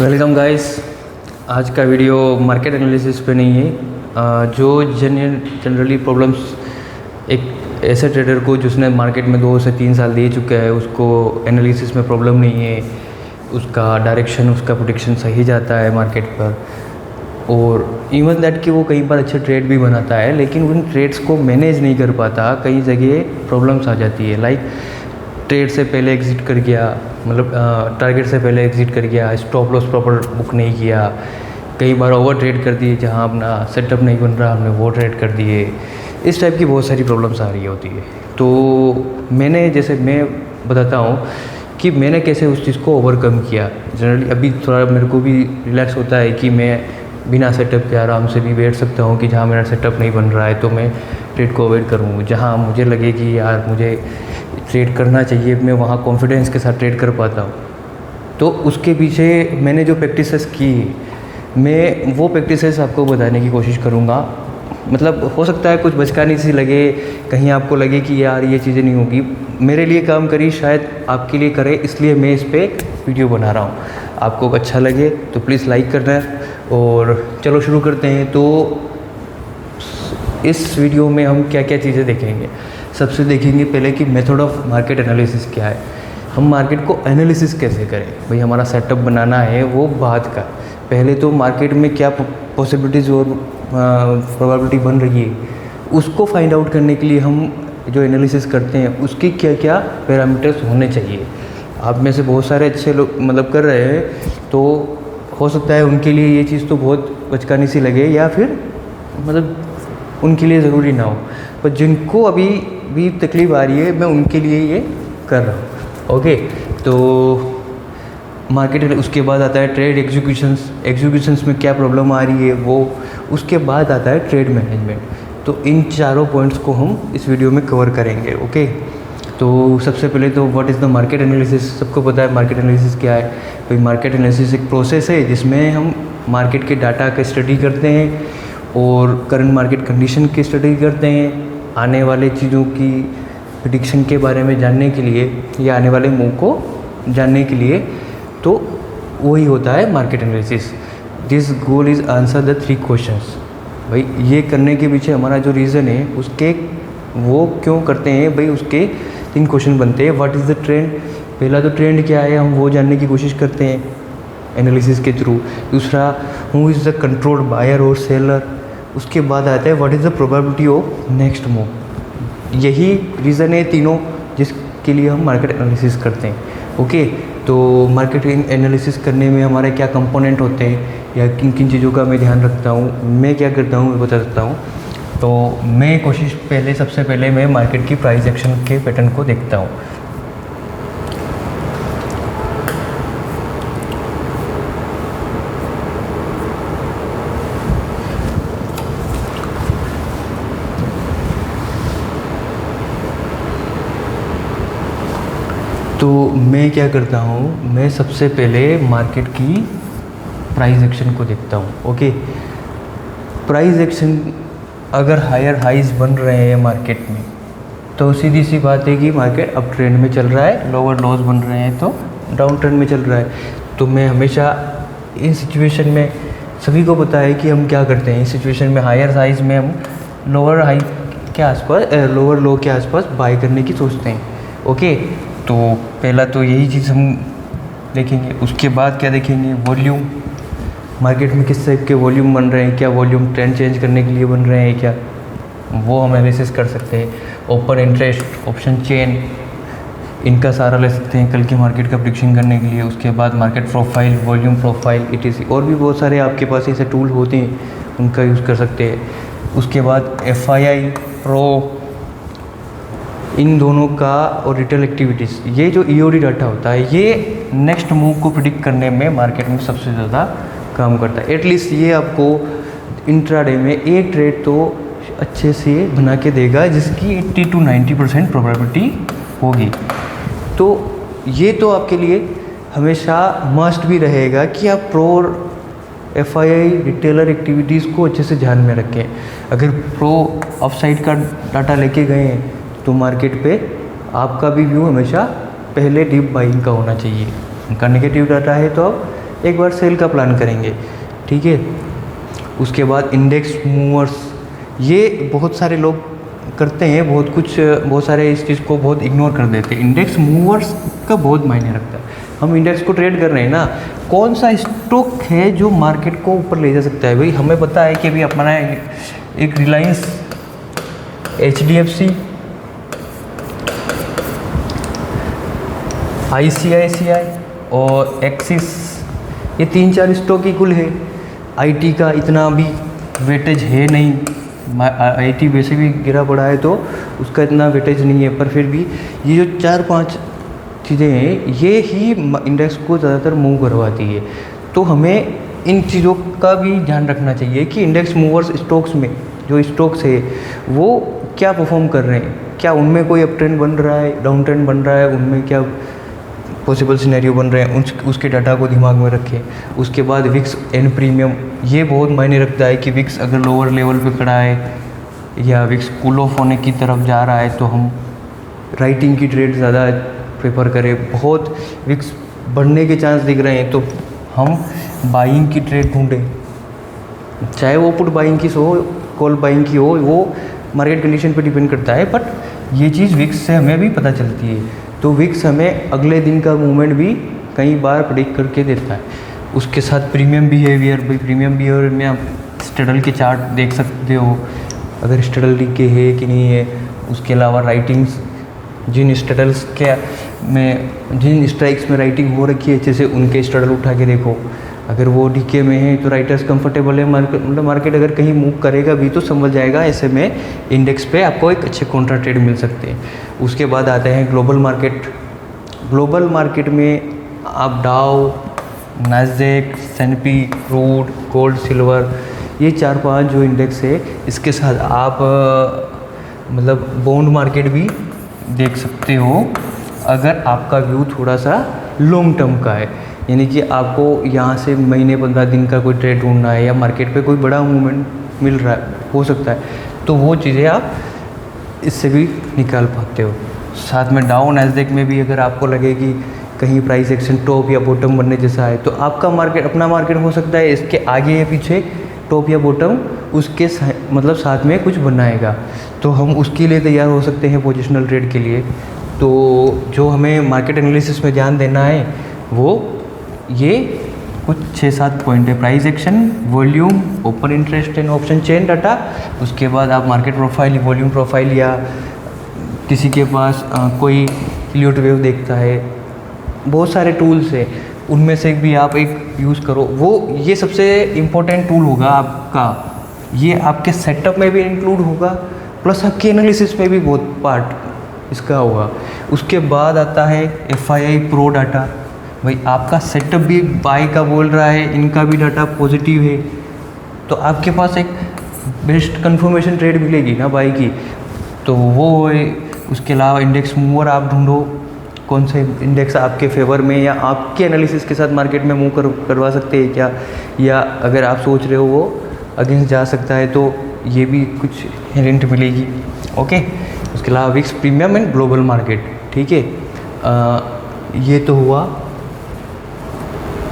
Welcome guys. आज का video market analysis पे नहीं है। जो जनरली प्रॉब्लम्स एक ऐसे ट्रेडर को जिसने मार्केट में 2 से 3 साल दे चुका है उसको एनालिसिस में प्रॉब्लम नहीं है, उसका डायरेक्शन उसका प्रेडिक्शन सही जाता है मार्केट पर, और इवन दैट कि वो कई बार अच्छे ट्रेड भी बनाता है, लेकिन उन ट्रेड्स को मैनेज नहीं कर पाता। कई जगह प्रॉब्लम्स आ जाती है, लाइक ट्रेड से पहले एग्ज़िट कर गया, मतलब टारगेट से पहले एग्ज़िट कर गया, स्टॉप लॉस प्रॉपर बुक नहीं किया, कई बार ओवर ट्रेड कर दिए, जहां अपना सेटअप नहीं बन रहा हमने वो ट्रेड कर दिए। इस टाइप की बहुत सारी प्रॉब्लम्स आ रही होती है। तो मैं बताता हूँ कि मैंने कैसे उस चीज़ को ओवरकम किया। जनरली अभी थोड़ा मेरे को भी रिलैक्स होता है कि मैं बिना सेटअप के आराम से भी बैठ सकता हूँ कि जहाँ मेरा सेटअप नहीं बन रहा है तो मैं ट्रेड को अवॉइड करूँ। जहाँ मुझे लगे कि यार मुझे ट्रेड करना चाहिए, मैं वहाँ कॉन्फिडेंस के साथ ट्रेड कर पाता हूँ। तो उसके पीछे मैंने जो प्रैक्टिसेस की, मैं वो प्रैक्टिसेस आपको बताने की कोशिश करूँगा। मतलब हो सकता है कुछ बचकानी सी लगे, कहीं आपको लगे कि यार ये चीज़ें नहीं होगी, मेरे लिए काम करी शायद आपके लिए करे, इसलिए मैं इस पर वीडियो बना रहा हूँ। आपको अच्छा लगे तो प्लीज़ लाइक करना। और चलो शुरू करते हैं। तो इस वीडियो में हम क्या क्या चीज़ें देखेंगे। सबसे देखेंगे पहले कि मेथड ऑफ मार्केट एनालिसिस क्या है, हम मार्केट को एनालिसिस कैसे करें। भाई हमारा सेटअप बनाना है वो बात का, पहले तो मार्केट में क्या पॉसिबिलिटीज़ और प्रोबेबिलिटी बन रही है उसको फाइंड आउट करने के लिए हम जो एनालिसिस करते हैं उसकी क्या क्या पैरामीटर्स होने चाहिए। आप में से बहुत सारे अच्छे लोग मतलब कर रहे हैं, तो हो सकता है उनके लिए ये चीज़ तो बहुत बचकानी सी लगे, या फिर मतलब उनके लिए ज़रूरी ना हो, पर जिनको अभी भी तकलीफ़ आ रही है मैं उनके लिए ये कर रहा हूँ। ओके, तो मार्केट, उसके बाद आता है ट्रेड एग्जीक्यूशंस में क्या प्रॉब्लम आ रही है वो, उसके बाद आता है ट्रेड मैनेजमेंट। तो इन चारों पॉइंट्स को हम इस वीडियो में कवर करेंगे। ओके, तो सबसे पहले तो what is the market analysis. सबको पता है मार्केट एनालिसिस क्या है। भाई मार्केट एनालिसिस एक प्रोसेस है जिसमें हम मार्केट के डाटा का स्टडी करते हैं और करंट मार्केट कंडीशन की स्टडी करते हैं, आने वाले चीज़ों की प्रेडिक्शन के बारे में जानने के लिए या आने वाले मूव को जानने के लिए। तो वही होता है market analysis. This goal is answer the 3 questions. भाई ये करने के पीछे हमारा जो रीज़न है उसके वो क्यों करते हैं, भाई उसके 3 क्वेश्चन बनते हैं। व्हाट इज़ द ट्रेंड, पहला तो ट्रेंड क्या है हम वो जानने की कोशिश करते हैं एनालिसिस के थ्रू। दूसरा, who is the controlled buyer और सेलर। उसके बाद आता है what is the probability of next move. यही रीज़न है तीनों जिसके लिए हम मार्केट एनालिसिस करते हैं। ओके, तो मार्केट एनालिसिस करने में हमारे क्या कंपोनेंट होते हैं या किन किन चीज़ों का मैं ध्यान रखता हूँ, मैं क्या करता हूँ मैं बता सकता हूँ। तो मैं सबसे पहले मैं मार्केट की प्राइस एक्शन के पैटर्न को देखता हूँ। तो मैं क्या करता हूँ, मैं सबसे पहले मार्केट की प्राइस एक्शन को देखता हूँ। ओके, प्राइस एक्शन अगर हायर हाइज बन रहे हैं मार्केट में तो सीधी सी बात है कि मार्केट अप ट्रेंड में चल रहा है, लोअर लॉस बन रहे हैं तो डाउन ट्रेंड में चल रहा है। तो मैं हमेशा इन सिचुएशन में, सभी को पता है कि हम क्या करते हैं इस सिचुएशन में, हायर हाइज में हम लोअर हाई के आसपास, लोअर लो के आसपास बाय करने की सोचते हैं। ओके, तो पहला तो यही चीज़ हम देखेंगे। उसके बाद क्या देखेंगे, वॉल्यूम, मार्केट में किस टाइप के वॉल्यूम बन रहे हैं, क्या वॉल्यूम ट्रेंड चेंज करने के लिए बन रहे हैं क्या, वो हम एनालिसिस कर सकते हैं। ओपन इंटरेस्ट, ऑप्शन चेन, इनका सहारा ले सकते हैं कल की मार्केट का प्रेडिक्शन करने के लिए। उसके बाद market profile, volume profile, ETC, और भी बहुत सारे आपके पास ऐसे टूल होते हैं उनका यूज़ कर सकते हैं। उसके बाद FII, प्रो, इन दोनों का, और रिटेल एक्टिविटीज़, ये जो EOD डाटा होता है ये नेक्स्ट मूव को प्रिडिक्ट करने में मार्केट में सबसे ज़्यादा काम करता है। एटलीस्ट ये आपको इंट्राडे में एक ट्रेड तो अच्छे से बना के देगा जिसकी 80 to 90% प्रोबेबिलिटी होगी। तो ये तो आपके लिए हमेशा मस्ट भी रहेगा कि आप प्रो और FII रिटेलर एक्टिविटीज़ को अच्छे से ध्यान में रखें। अगर प्रो अपसाइड का डाटा लेके गए हैं तो मार्केट पे आपका भी व्यू हमेशा पहले डीप बाइंग का होना चाहिए। उनका नेगेटिव डाटा है तो आप एक बार सेल का प्लान करेंगे, ठीक है। उसके बाद इंडेक्स मूवर्स, ये बहुत सारे लोग करते हैं, बहुत सारे इस चीज़ को बहुत इग्नोर कर देते हैं। इंडेक्स मूवर्स का बहुत मायने रखता है। हम इंडेक्स को ट्रेड कर रहे हैं ना, कौन सा स्टॉक है जो मार्केट को ऊपर ले जा सकता है। भाई हमें पता है कि अभी अपना एक रिलायंस, HDFC, ICICI और एक्सिस, ये 3-4 स्टॉक ही कुल है। IT का इतना भी वेटेज है नहीं, IT वैसे भी गिरा पड़ा है तो उसका इतना वेटेज नहीं है, पर फिर भी ये जो 4-5 चीज़ें हैं ये ही इंडेक्स को ज़्यादातर मूव करवाती है। तो हमें इन चीज़ों का भी ध्यान रखना चाहिए कि इंडेक्स मूवर्स स्टॉक्स में जो स्टॉक्स है वो क्या परफॉर्म कर रहे हैं, क्या उनमें कोई अप ट्रेंड बन रहा है, डाउन ट्रेंड बन रहा है, उनमें क्या पॉसिबल सिनेरियो बन रहे हैं, उसके डाटा को दिमाग में रखें। उसके बाद विक्स एंड प्रीमियम, ये बहुत मायने रखता है कि विक्स अगर लोअर लेवल पे खड़ा है या विक्स कूल ऑफ होने की तरफ जा रहा है तो हम राइटिंग की ट्रेड ज़्यादा प्रेफर करें। बहुत विक्स बढ़ने के चांस दिख रहे हैं तो हम बाइंग की ट्रेड ढूंढें, चाहे वो पुट बाइंग की हो, कॉल बाइंग की हो, वो मार्केट कंडीशन पे डिपेंड करता है। बट ये चीज़ विक्स से हमें भी पता चलती है। तो विक्स हमें अगले दिन का मूवमेंट भी कई बार प्रेडिक्ट करके देता है। उसके साथ प्रीमियम बिहेवियर, भाई प्रीमियम बिहेवियर में आप स्टडल के चार्ट देख सकते हो, अगर स्टडल के है कि नहीं है। उसके अलावा राइटिंग्स, जिन स्टडल्स के में जिन स्ट्राइक्स में राइटिंग हो रखी है अच्छे से, उनके स्टडल उठा के देखो। अगर वो डीके में है तो राइटर्स कंफर्टेबल है, मार्केट अगर कहीं मूव करेगा भी तो समझ जाएगा। ऐसे में इंडेक्स पे आपको एक अच्छे कॉन्ट्रा ट्रेड मिल सकते हैं। उसके बाद आते हैं ग्लोबल मार्केट। ग्लोबल मार्केट में आप डाउ, Nasdaq, S&P, crude, gold, silver, ये 4-5 जो इंडेक्स है, इसके साथ आप मतलब बॉन्ड मार्केट भी देख सकते हो अगर आपका व्यू थोड़ा सा लॉन्ग टर्म का है। यानी कि आपको यहाँ से महीने 15 दिन का कोई ट्रेड ढूंढना है या मार्केट पे कोई बड़ा मूवमेंट मिल रहा है, हो सकता है, तो वो चीज़ें आप इससे भी निकाल पाते हो। साथ में डाउन नैस्डैक में भी अगर आपको लगे कि कहीं प्राइस एक्शन टॉप या बॉटम बनने जैसा है तो आपका मार्केट, अपना मार्केट हो सकता है इसके आगे या पीछे टॉप या बॉटम उसके मतलब साथ में कुछ बनाएगा, तो हम उसके लिए तैयार हो सकते हैं पोजिशनल ट्रेड के लिए। तो जो हमें मार्केट एनालिसिस में ध्यान देना है वो ये कुछ 6-7 पॉइंट है। Price action, volume, open interest and option chain data. उसके बाद आप मार्केट प्रोफाइल, वॉल्यूम प्रोफाइल, या किसी के पास कोई एलियट वेव देखता है, बहुत सारे टूल्स हैं, उनमें से भी आप एक यूज़ करो। वो ये सबसे इम्पोर्टेंट टूल होगा आपका, ये आपके सेटअप में भी इंक्लूड होगा, प्लस आपके एनालिसिस में भी बहुत पार्ट इसका होगा। उसके बाद आता है FII प्रो डाटा। भाई आपका सेटअप भी बाय का बोल रहा है, इनका भी डाटा पॉजिटिव है, तो आपके पास एक बेस्ट कंफर्मेशन ट्रेड मिलेगी ना बाय की, तो वो है। उसके अलावा इंडेक्स मूवर आप ढूंढो, कौन से इंडेक्स आपके फेवर में या आपके एनालिसिस के साथ मार्केट में मूव करवा सकते हैं क्या, या अगर आप सोच रहे हो वो अगेंस्ट जा सकता है तो ये भी कुछ हिंट मिलेगी। ओके, उसके अलावा VIX premium and global market, ठीक है। ये तो हुआ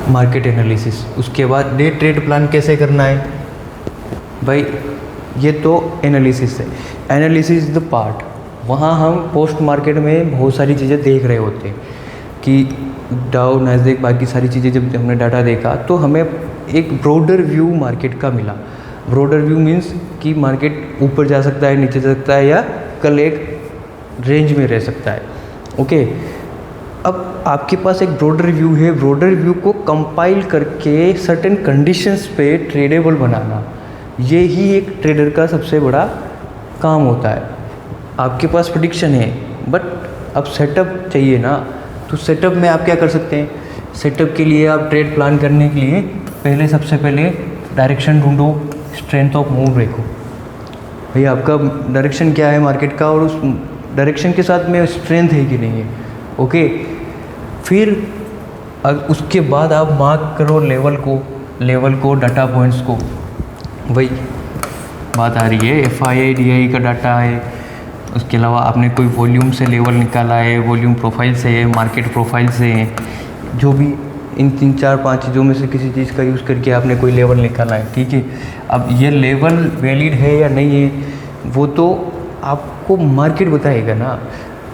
मार्केट एनालिसिस। उसके बाद डे ट्रेड प्लान कैसे करना है, भाई ये तो एनालिसिस है। एनालिसिस इज द पार्ट, वहाँ हम पोस्ट मार्केट में बहुत सारी चीज़ें देख रहे होते हैं कि डाउ, नैस्डैक, बाकी सारी चीज़ें जब हमने डाटा देखा तो हमें एक ब्रॉडर व्यू मार्केट का मिला। ब्रॉडर व्यू मीन्स कि मार्केट ऊपर जा सकता है, नीचे जा सकता है, या कल एक रेंज में रह सकता है। ओके, अब आपके पास एक ब्रॉडर व्यू है, ब्रॉडर व्यू को कंपाइल करके सर्टेन कंडीशंस पे ट्रेडेबल बनाना, ये ही एक ट्रेडर का सबसे बड़ा काम होता है। आपके पास प्रेडिक्शन है बट अब सेटअप चाहिए ना, तो सेटअप में आप क्या कर सकते हैं। सेटअप के लिए आप ट्रेड प्लान करने के लिए पहले सबसे पहले डायरेक्शन ढूंढो, स्ट्रेंथ ऑफ मूव देखो, भाई आपका डायरेक्शन क्या है मार्केट का, और उस डायरेक्शन के साथ में स्ट्रेंथ है कि नहीं है। ओके, फिर उसके बाद आप मार्क करो लेवल को डाटा पॉइंट्स को। वही बात आ रही है, FII DI का डाटा है, उसके अलावा आपने कोई वॉल्यूम से लेवल निकाला है, वॉल्यूम प्रोफाइल से है, मार्केट प्रोफाइल से है, जो भी इन 3-4-5 चीज़ों में से किसी चीज़ का यूज़ करके आपने कोई लेवल निकाला है, ठीक है। अब ये लेवल वैलिड है या नहीं है वो तो आपको मार्केट बताएगा ना।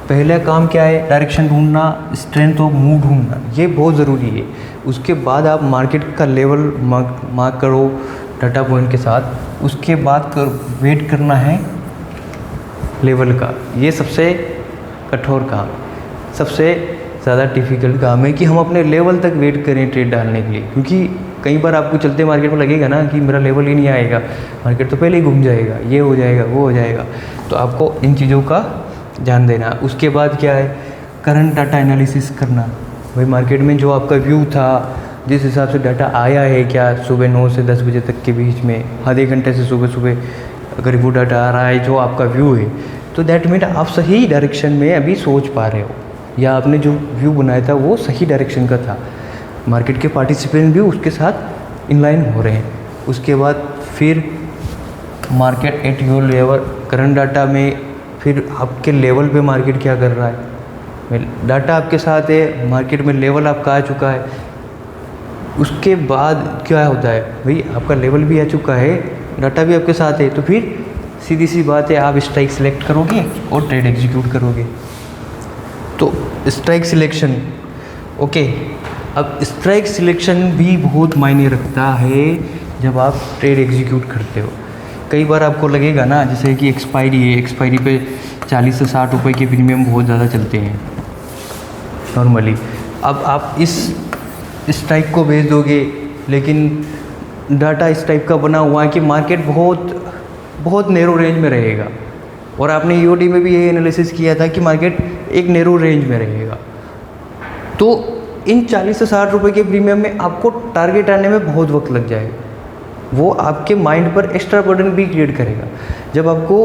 पहला काम क्या है, डायरेक्शन ढूंढना, स्ट्रेंथ ऑफ मूव ढूंढना, ये बहुत ज़रूरी है। उसके बाद आप मार्केट का लेवल मार्क करो डाटा पॉइंट के साथ, उसके बाद वेट करना है लेवल का। ये सबसे कठोर काम, सबसे ज़्यादा डिफ़िकल्ट काम है कि हम अपने लेवल तक वेट करें ट्रेड डालने के लिए, क्योंकि कई बार आपको चलते मार्केट में लगेगा ना कि मेरा लेवल ही नहीं आएगा, मार्केट तो पहले ही घूम जाएगा, ये हो जाएगा, वो हो जाएगा। तो आपको इन चीज़ों का ध्यान देना। उसके बाद क्या है, करंट डाटा एनालिसिस करना। भाई मार्केट में जो आपका व्यू था, जिस हिसाब से डाटा आया है, क्या सुबह 9 से 10 बजे तक के बीच में, आधे घंटे से सुबह अगर वो डाटा आ रहा है जो आपका व्यू है, तो दैट मीन आप सही डायरेक्शन में अभी सोच पा रहे हो, या आपने जो व्यू बनाया था वो सही डायरेक्शन का था, मार्केट के पार्टिसिपेंट भी उसके साथ इनलाइन हो रहे हैं। उसके बाद फिर market at your level, current data में फिर आपके लेवल पे मार्केट क्या कर रहा है, डाटा आपके साथ है, मार्केट में लेवल आपका आ चुका है। उसके बाद क्या होता है, भाई आपका लेवल भी आ चुका है, डाटा भी आपके साथ है, तो फिर सीधी सी बात है, आप स्ट्राइक सेलेक्ट करोगे और ट्रेड एग्जीक्यूट करोगे। तो स्ट्राइक सिलेक्शन, ओके। अब स्ट्राइक सिलेक्शन भी बहुत मायने रखता है जब आप ट्रेड एग्जीक्यूट करते हो। कई बार आपको लगेगा ना, जैसे कि एक्सपायरी है, एक्सपायरी पे 40 से 60 रुपए के प्रीमियम बहुत ज़्यादा चलते हैं नॉर्मली। अब आप इस टाइप को भेज दोगे, लेकिन डाटा इस टाइप का बना हुआ है कि मार्केट बहुत नैरो रेंज में रहेगा, और आपने ईओडी में भी यही एनालिसिस किया था कि मार्केट एक नैरो रेंज में रहेगा। तो इन 40 से 60 रुपए के प्रीमियम में आपको टारगेट आने में बहुत वक्त लग जाएगा, वो आपके माइंड पर एक्स्ट्रा बर्डन भी क्रिएट करेगा। जब आपको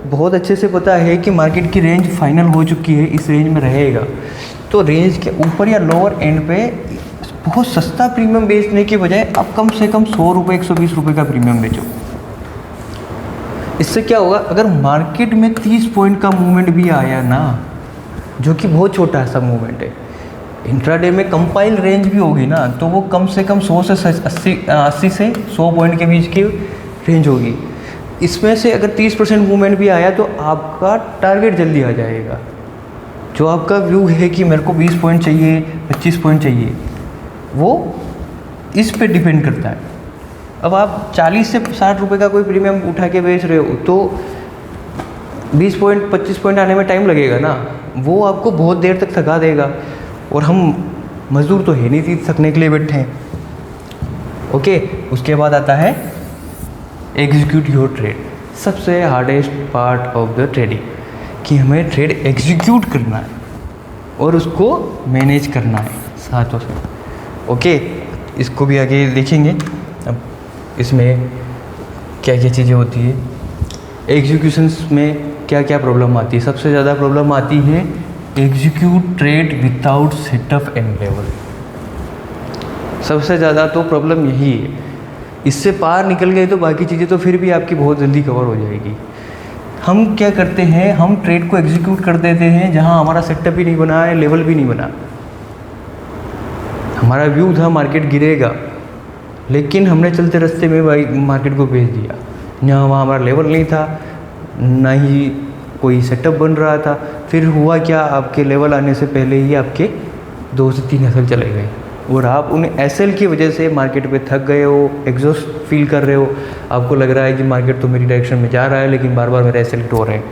बहुत अच्छे से पता है कि मार्केट की रेंज फाइनल हो चुकी है, इस रेंज में रहेगा, तो रेंज के ऊपर या लोअर एंड पे बहुत सस्ता प्रीमियम बेचने के बजाय आप कम से कम 100 रुपये 120 रुपये का प्रीमियम बेचो। इससे क्या होगा, अगर मार्केट में 30 पॉइंट का मूवमेंट भी आया ना, जो कि बहुत छोटा सा मूवमेंट है, इंट्राडे में कंपाइल रेंज भी होगी ना, तो वो कम से कम 100 से 80 से 100 पॉइंट के बीच की रेंज होगी। इसमें से अगर 30% मूवमेंट भी आया तो आपका टारगेट जल्दी आ जाएगा। जो आपका व्यू है कि मेरे को 20 पॉइंट चाहिए, 25 पॉइंट चाहिए, वो इस पे डिपेंड करता है। अब आप 40 से 60 रुपये का कोई प्रीमियम उठा के बेच रहे हो, तो 20 पॉइंट 25 पॉइंट आने में टाइम लगेगा ना, वो आपको बहुत देर तक थका देगा, और हम मजदूर तो है नहीं थकने के लिए बैठे हैं, ओके। उसके बाद आता है एग्जीक्यूट योर ट्रेड, सबसे hardest part of the trading, कि हमें ट्रेड एग्जीक्यूट करना है और उसको मैनेज करना है साथों साथ, ओके। इसको भी आगे देखेंगे। अब इसमें क्या क्या चीज़ें होती है, एग्जीक्यूशंस में क्या क्या प्रॉब्लम आती है। सबसे ज़्यादा प्रॉब्लम आती है execute trade without setup and level. सबसे ज़्यादा तो प्रॉब्लम यही है। इससे पार निकल गए तो बाकी चीज़ें तो फिर भी आपकी बहुत जल्दी कवर हो जाएगी। हम क्या करते हैं, हम ट्रेड को एग्जीक्यूट कर देते हैं जहां हमारा सेटअप ही नहीं बना है, लेवल भी नहीं बना। हमारा व्यू था मार्केट गिरेगा, लेकिन हमने चलते रास्ते में भाई मार्केट को भेज दिया, जहाँ वहाँ हमारा लेवल नहीं था, ना ही कोई सेटअप बन रहा था। फिर हुआ क्या, आपके लेवल आने से पहले ही आपके 2 से 3 एसएल चले गए, और आप उन एसएल की वजह से मार्केट पे थक गए हो, एग्जॉस्ट फील कर रहे हो। आपको लग रहा है कि मार्केट तो मेरी डायरेक्शन में जा रहा है, लेकिन बार बार मेरा एसएल हिट हो रहे हैं,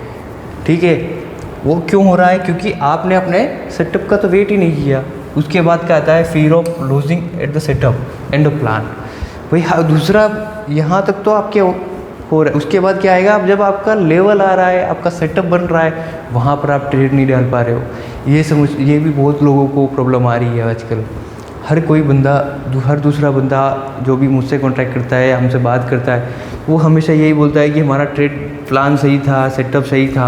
ठीक है। वो क्यों हो रहा है, क्योंकि आपने अपने सेटअप का तो वेट ही नहीं किया। उसके बाद क्या आता है, fear of losing at the setup and the plan. भाई हाँ, दूसरा यहाँ तक तो आपके हो रहा है। उसके बाद क्या आएगा, अब जब आपका लेवल आ रहा है, आपका सेटअप बन रहा है, वहाँ पर आप ट्रेड नहीं डाल पा रहे हो। ये भी बहुत लोगों को प्रॉब्लम आ रही है आजकल। हर कोई बंदा, हर दूसरा बंदा जो भी मुझसे कॉन्टैक्ट करता है, हमसे बात करता है, वो हमेशा यही बोलता है कि हमारा ट्रेड प्लान सही था, सेटअप सही था,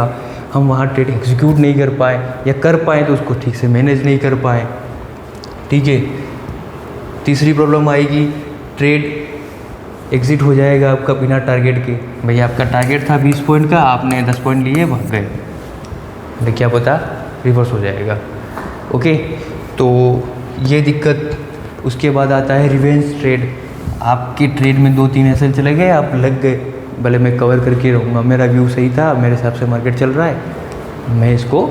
हम वहाँ ट्रेड एग्जीक्यूट नहीं कर पाए, या कर पाए तो उसको ठीक से मैनेज नहीं कर पाए, ठीक है। तीसरी प्रॉब्लम आएगी, ट्रेड एग्ज़िट हो जाएगा आपका बिना टारगेट के। भैया आपका टारगेट था 20 पॉइंट का, आपने 10 पॉइंट लिए, भाग गए, तो क्या पता रिवर्स हो जाएगा, ओके। तो ये दिक्कत। उसके बाद आता है रिवेंज ट्रेड। आपके ट्रेड में 2-3 ऐसे चले गए, आप लग गए, भले मैं कवर करके रहूँगा, मेरा व्यू सही था, मेरे हिसाब से मार्केट चल रहा है, मैं इसको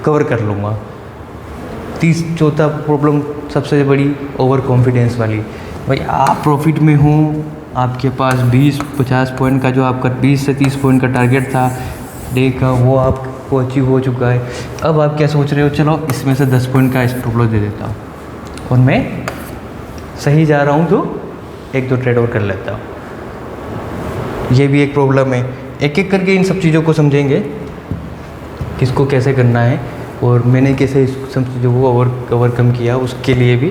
कवर कर लूँगा। चौथा प्रॉब्लम सबसे बड़ी, ओवर कॉन्फिडेंस वाली। भाई आप प्रॉफिट में हो, आपके पास 20-50 पॉइंट का जो आपका 20 से 30 पॉइंट का टारगेट था डे का, वो आपको अचीव हो चुका है। अब आप क्या सोच रहे हो, चलो इसमें से 10 पॉइंट का स्टॉप लॉस दे देता हूँ और मैं सही जा रहा हूँ तो 1-2 ट्रेड और कर लेता हूँ। ये भी एक प्रॉब्लम है। एक एक करके इन सब चीज़ों को समझेंगे, किसको कैसे करना है और मैंने कैसे इस सब चीज़ों को ओवरकम किया उसके लिए भी।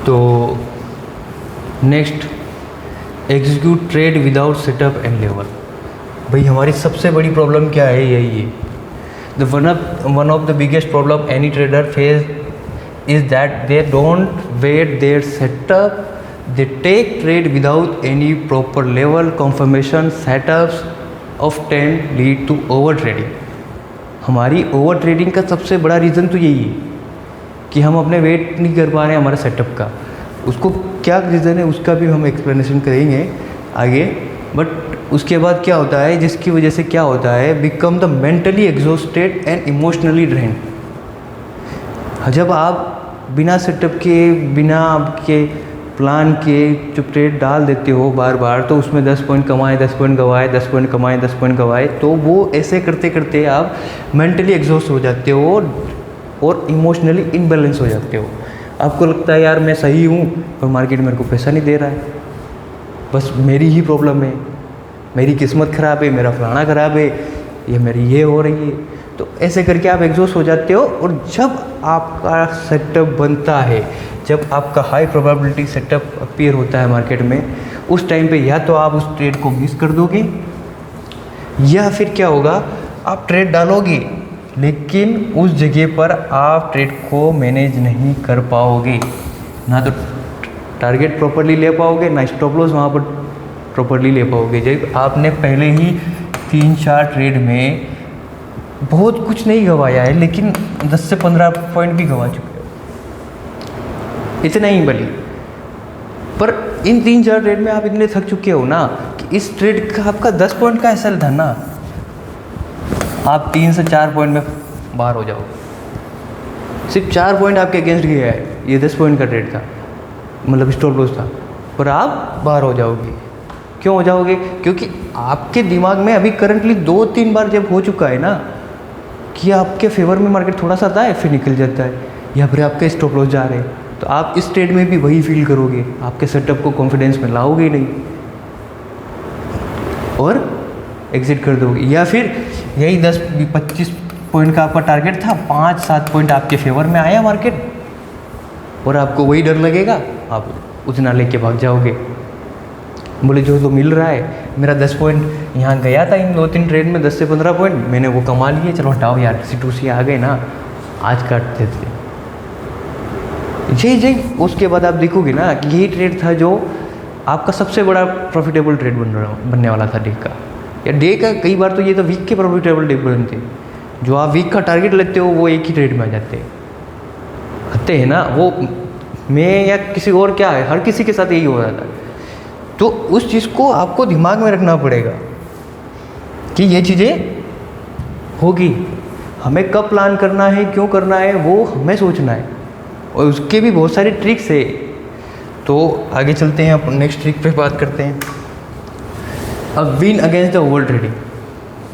तो next, execute trade without setup and level. भाई हमारी सबसे बड़ी प्रॉब्लम क्या है, यही है। One of the biggest problem any trader face is that they don't wait their setup, they take trade without any proper level confirmation. Setups of tend lead to over trading. हमारी over trading का सबसे बड़ा reason तो यही है कि हम अपने वेट नहीं कर पा रहे हैं हमारे सेटअप का। उसको क्या रीज़न है उसका भी हम एक्सप्लेनेशन करेंगे आगे। बट उसके बाद क्या होता है, जिसकी वजह से क्या होता है, become the mentally exhausted and emotionally drain. जब आप बिना सेटअप के, बिना आपके प्लान के जो ट्रेड डाल देते हो बार बार, तो उसमें 10 पॉइंट कमाए, 10 पॉइंट गवाए, 10 पॉइंट कमाए, 10 पॉइंट गवाए, तो वो ऐसे करते करते आप मेंटली एग्जॉस्ट हो जाते हो और इमोशनली इनबैलेंस हो जाते हो। आपको लगता है यार मैं सही हूँ पर मार्केट मेरे को पैसा नहीं दे रहा है, बस मेरी ही प्रॉब्लम है, मेरी किस्मत ख़राब है, मेरा फलाना ख़राब है, ये मेरी ये हो रही है। तो ऐसे करके आप एग्जॉस्ट हो जाते हो। और जब आपका सेटअप बनता है, जब आपका हाई प्रोबेबिलिटी सेटअप अपीयर होता है मार्केट में, उस टाइम पे या तो आप उस ट्रेड को मिस कर दोगे या फिर क्या होगा, आप ट्रेड डालोगे लेकिन उस जगह पर आप ट्रेड को मैनेज नहीं कर पाओगे, ना तो टारगेट प्रॉपरली ले पाओगे, ना स्टॉप लॉस वहाँ पर प्रॉपरली ले पाओगे। जब आपने पहले ही 3-4 ट्रेड में बहुत कुछ नहीं गंवाया है लेकिन 10 से 15 पॉइंट भी गंवा चुके हो, इतना ही भले। पर इन 3-4 ट्रेड में आप इतने थक चुके हो ना कि इस ट्रेड का आपका 10 पॉइंट का एसएल था ना, आप 3 से 4 पॉइंट में बाहर हो जाओगे। सिर्फ 4 पॉइंट आपके अगेंस्ट गया है, ये 10 पॉइंट का ट्रेड था, मतलब स्टॉप लॉस था, पर आप बाहर हो जाओगे। क्यों हो जाओगे? क्योंकि आपके दिमाग में अभी करंटली 2-3 बार जब हो चुका है ना कि आपके फेवर में मार्केट थोड़ा सा आता है फिर निकल जाता है, या फिर आपके स्टॉप लॉस जा रहे हैं, तो आप इस ट्रेड में भी वही फील करोगे, आपके सेटअप को कॉन्फिडेंस में लाओगे ही नहीं और एग्जिट कर दोगे। या फिर यही 10-25 पॉइंट का आपका टारगेट था, 5-7 पॉइंट आपके फेवर में आया मार्केट और आपको वही डर लगेगा, आप उतना लेके भाग जाओगे, बोले जो तो मिल रहा है, मेरा 10 पॉइंट यहाँ गया था इन 2-3 ट्रेड में, 10 से 15 पॉइंट मैंने वो कमा लिए, चलो हटाओ यार, C2C आ गए ना, आज काटते थे। यही उसके बाद आप देखोगे ना कि यही ट्रेड था जो आपका सबसे बड़ा प्रॉफिटेबल ट्रेड बनने वाला था डे का, या डे का, कई बार तो ये तो वीक के प्रॉफिटेबल डे बनते, जो आप वीक का टारगेट लेते हो वो एक ही ट्रेड में आ जाते हैं ना। वो मैं या किसी और क्या है, हर किसी के साथ यही हो रहा था। तो उस चीज़ को आपको दिमाग में रखना पड़ेगा कि ये चीज़ें होगी, हमें कब प्लान करना है, क्यों करना है, वो हमें सोचना है, और उसके भी बहुत सारे ट्रिक्स है। तो आगे चलते हैं, अपन नेक्स्ट ट्रिक पे बात करते हैं। अब win against the over trading,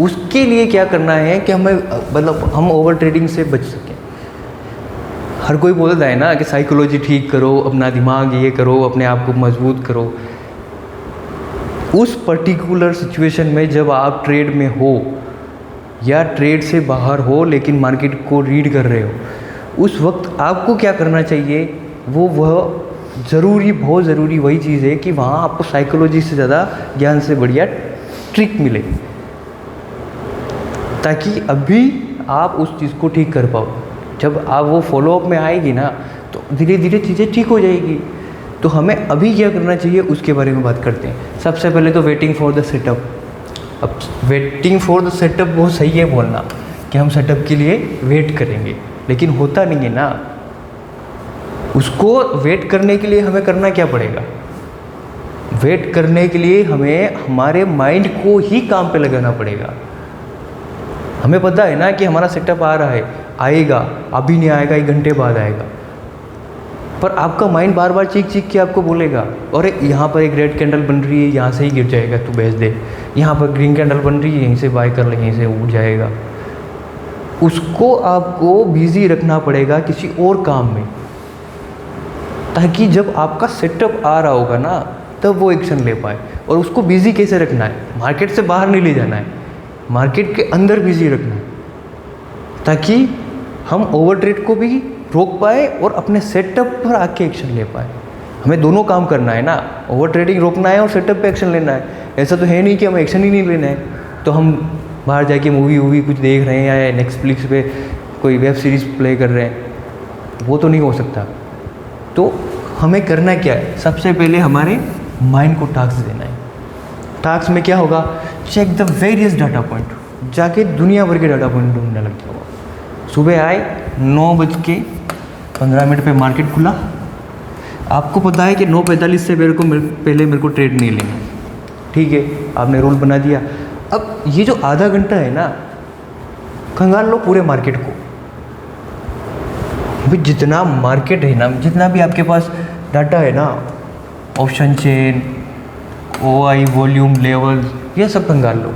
उसके लिए क्या करना है कि हमें, मतलब हम ओवर ट्रेडिंग से बच सकें। हर कोई बोलता है ना कि साइकोलॉजी ठीक करो, अपना दिमाग ये करो, अपने आप को मजबूत करो। उस पर्टिकुलर सिचुएशन में जब आप ट्रेड में हो या ट्रेड से बाहर हो लेकिन मार्केट को रीड कर रहे हो, उस वक्त आपको क्या करना चाहिए, वह ज़रूरी, बहुत ज़रूरी वही चीज़ है कि वहाँ आपको साइकोलॉजी से ज़्यादा ज्ञान से बढ़िया ट्रिक मिले, ताकि अभी आप उस चीज़ को ठीक कर पाओ। जब आप वो फॉलोअप में आएगी ना तो धीरे धीरे चीज़ें ठीक हो जाएगी। तो हमें अभी क्या करना चाहिए उसके बारे में बात करते हैं। सबसे पहले तो वेटिंग फॉर द सेटअप। अब वेटिंग फॉर द सेटअप वो सही है बोलना कि हम सेटअप के लिए वेट करेंगे, लेकिन होता नहीं है ना। उसको वेट करने के लिए हमें करना क्या पड़ेगा? वेट करने के लिए हमें हमारे माइंड को ही काम पे लगाना पड़ेगा। हमें पता है ना कि हमारा सेटअप आ रहा है, आएगा, अभी नहीं आएगा, 1 घंटे बाद आएगा, पर आपका माइंड बार बार चीख चीख के आपको बोलेगा, अरे यहाँ पर एक रेड कैंडल बन रही है, यहाँ से ही गिर जाएगा, तू बेच दे। यहाँ पर ग्रीन कैंडल बन रही है, यहीं से बाय कर ले, यहीं से उठ जाएगा। उसको आपको बिजी रखना पड़ेगा किसी और काम में, ताकि जब आपका सेटअप आ रहा होगा ना तब वो एक्शन ले पाए। और उसको बिजी कैसे रखना है? मार्केट से बाहर नहीं ले जाना है, मार्केट के अंदर बिजी रखना है, ताकि हम ओवर ट्रेड को भी रोक पाए और अपने सेटअप पर आके एक्शन ले पाए। हमें दोनों काम करना है ना, ओवर ट्रेडिंग रोकना है और सेटअप पे एक्शन लेना है। ऐसा तो है नहीं कि हमें एक्शन ही नहीं लेना है तो हम बाहर जाके मूवी कुछ देख रहे हैं या नेटफ्लिक्स पे कोई वेब सीरीज़ प्ले कर रहे हैं, वो तो नहीं हो सकता। तो हमें करना क्या है? सबसे पहले हमारे माइंड को टास्क देना है। टास्क में क्या होगा? Check the various data point, जाके दुनिया भर के डाटा पॉइंट ढूंढने लग जाओ। सुबह आए 9:15 पे मार्केट खुला, आपको पता है कि 9:45 से पहले मेरे को ट्रेड नहीं लेना, ठीक है, आपने रूल बना दिया। अब ये जो आधा घंटा है ना, खंगाल लो पूरे मार्केट को। भाई जितना मार्केट है ना, जितना भी आपके पास डाटा है ना, option chain, OI, volume, level, ये सब खंगाल लो।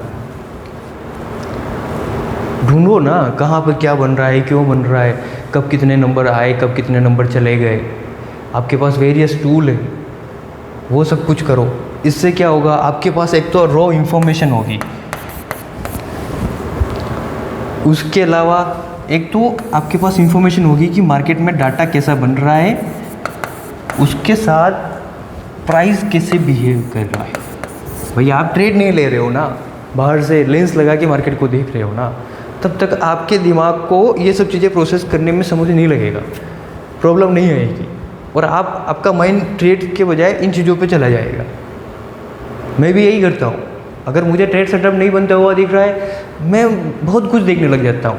ढूंढो ना कहाँ पर क्या बन रहा है, क्यों बन रहा है, कब कितने नंबर आए, कब कितने नंबर चले गए। आपके पास वेरियस टूल है, वो सब कुछ करो। इससे क्या होगा? आपके पास एक तो रॉ इन्फॉर्मेशन होगी, उसके अलावा एक तो आपके पास इन्फॉर्मेशन होगी कि मार्केट में डाटा कैसा बन रहा है, उसके साथ प्राइस कैसे बिहेव कर रहा है। भैया आप ट्रेड नहीं ले रहे हो ना, बाहर से लेंस लगा के मार्केट को देख रहे हो ना, तब तक आपके दिमाग को ये सब चीज़ें प्रोसेस करने में समझ नहीं लगेगा, प्रॉब्लम नहीं आएगी, और आपका माइंड ट्रेड के बजाय इन चीज़ों पे चला जाएगा। मैं भी यही करता हूँ। अगर मुझे ट्रेड सेटअप नहीं बनता हुआ दिख रहा है, मैं बहुत कुछ देखने लग जाता हूँ।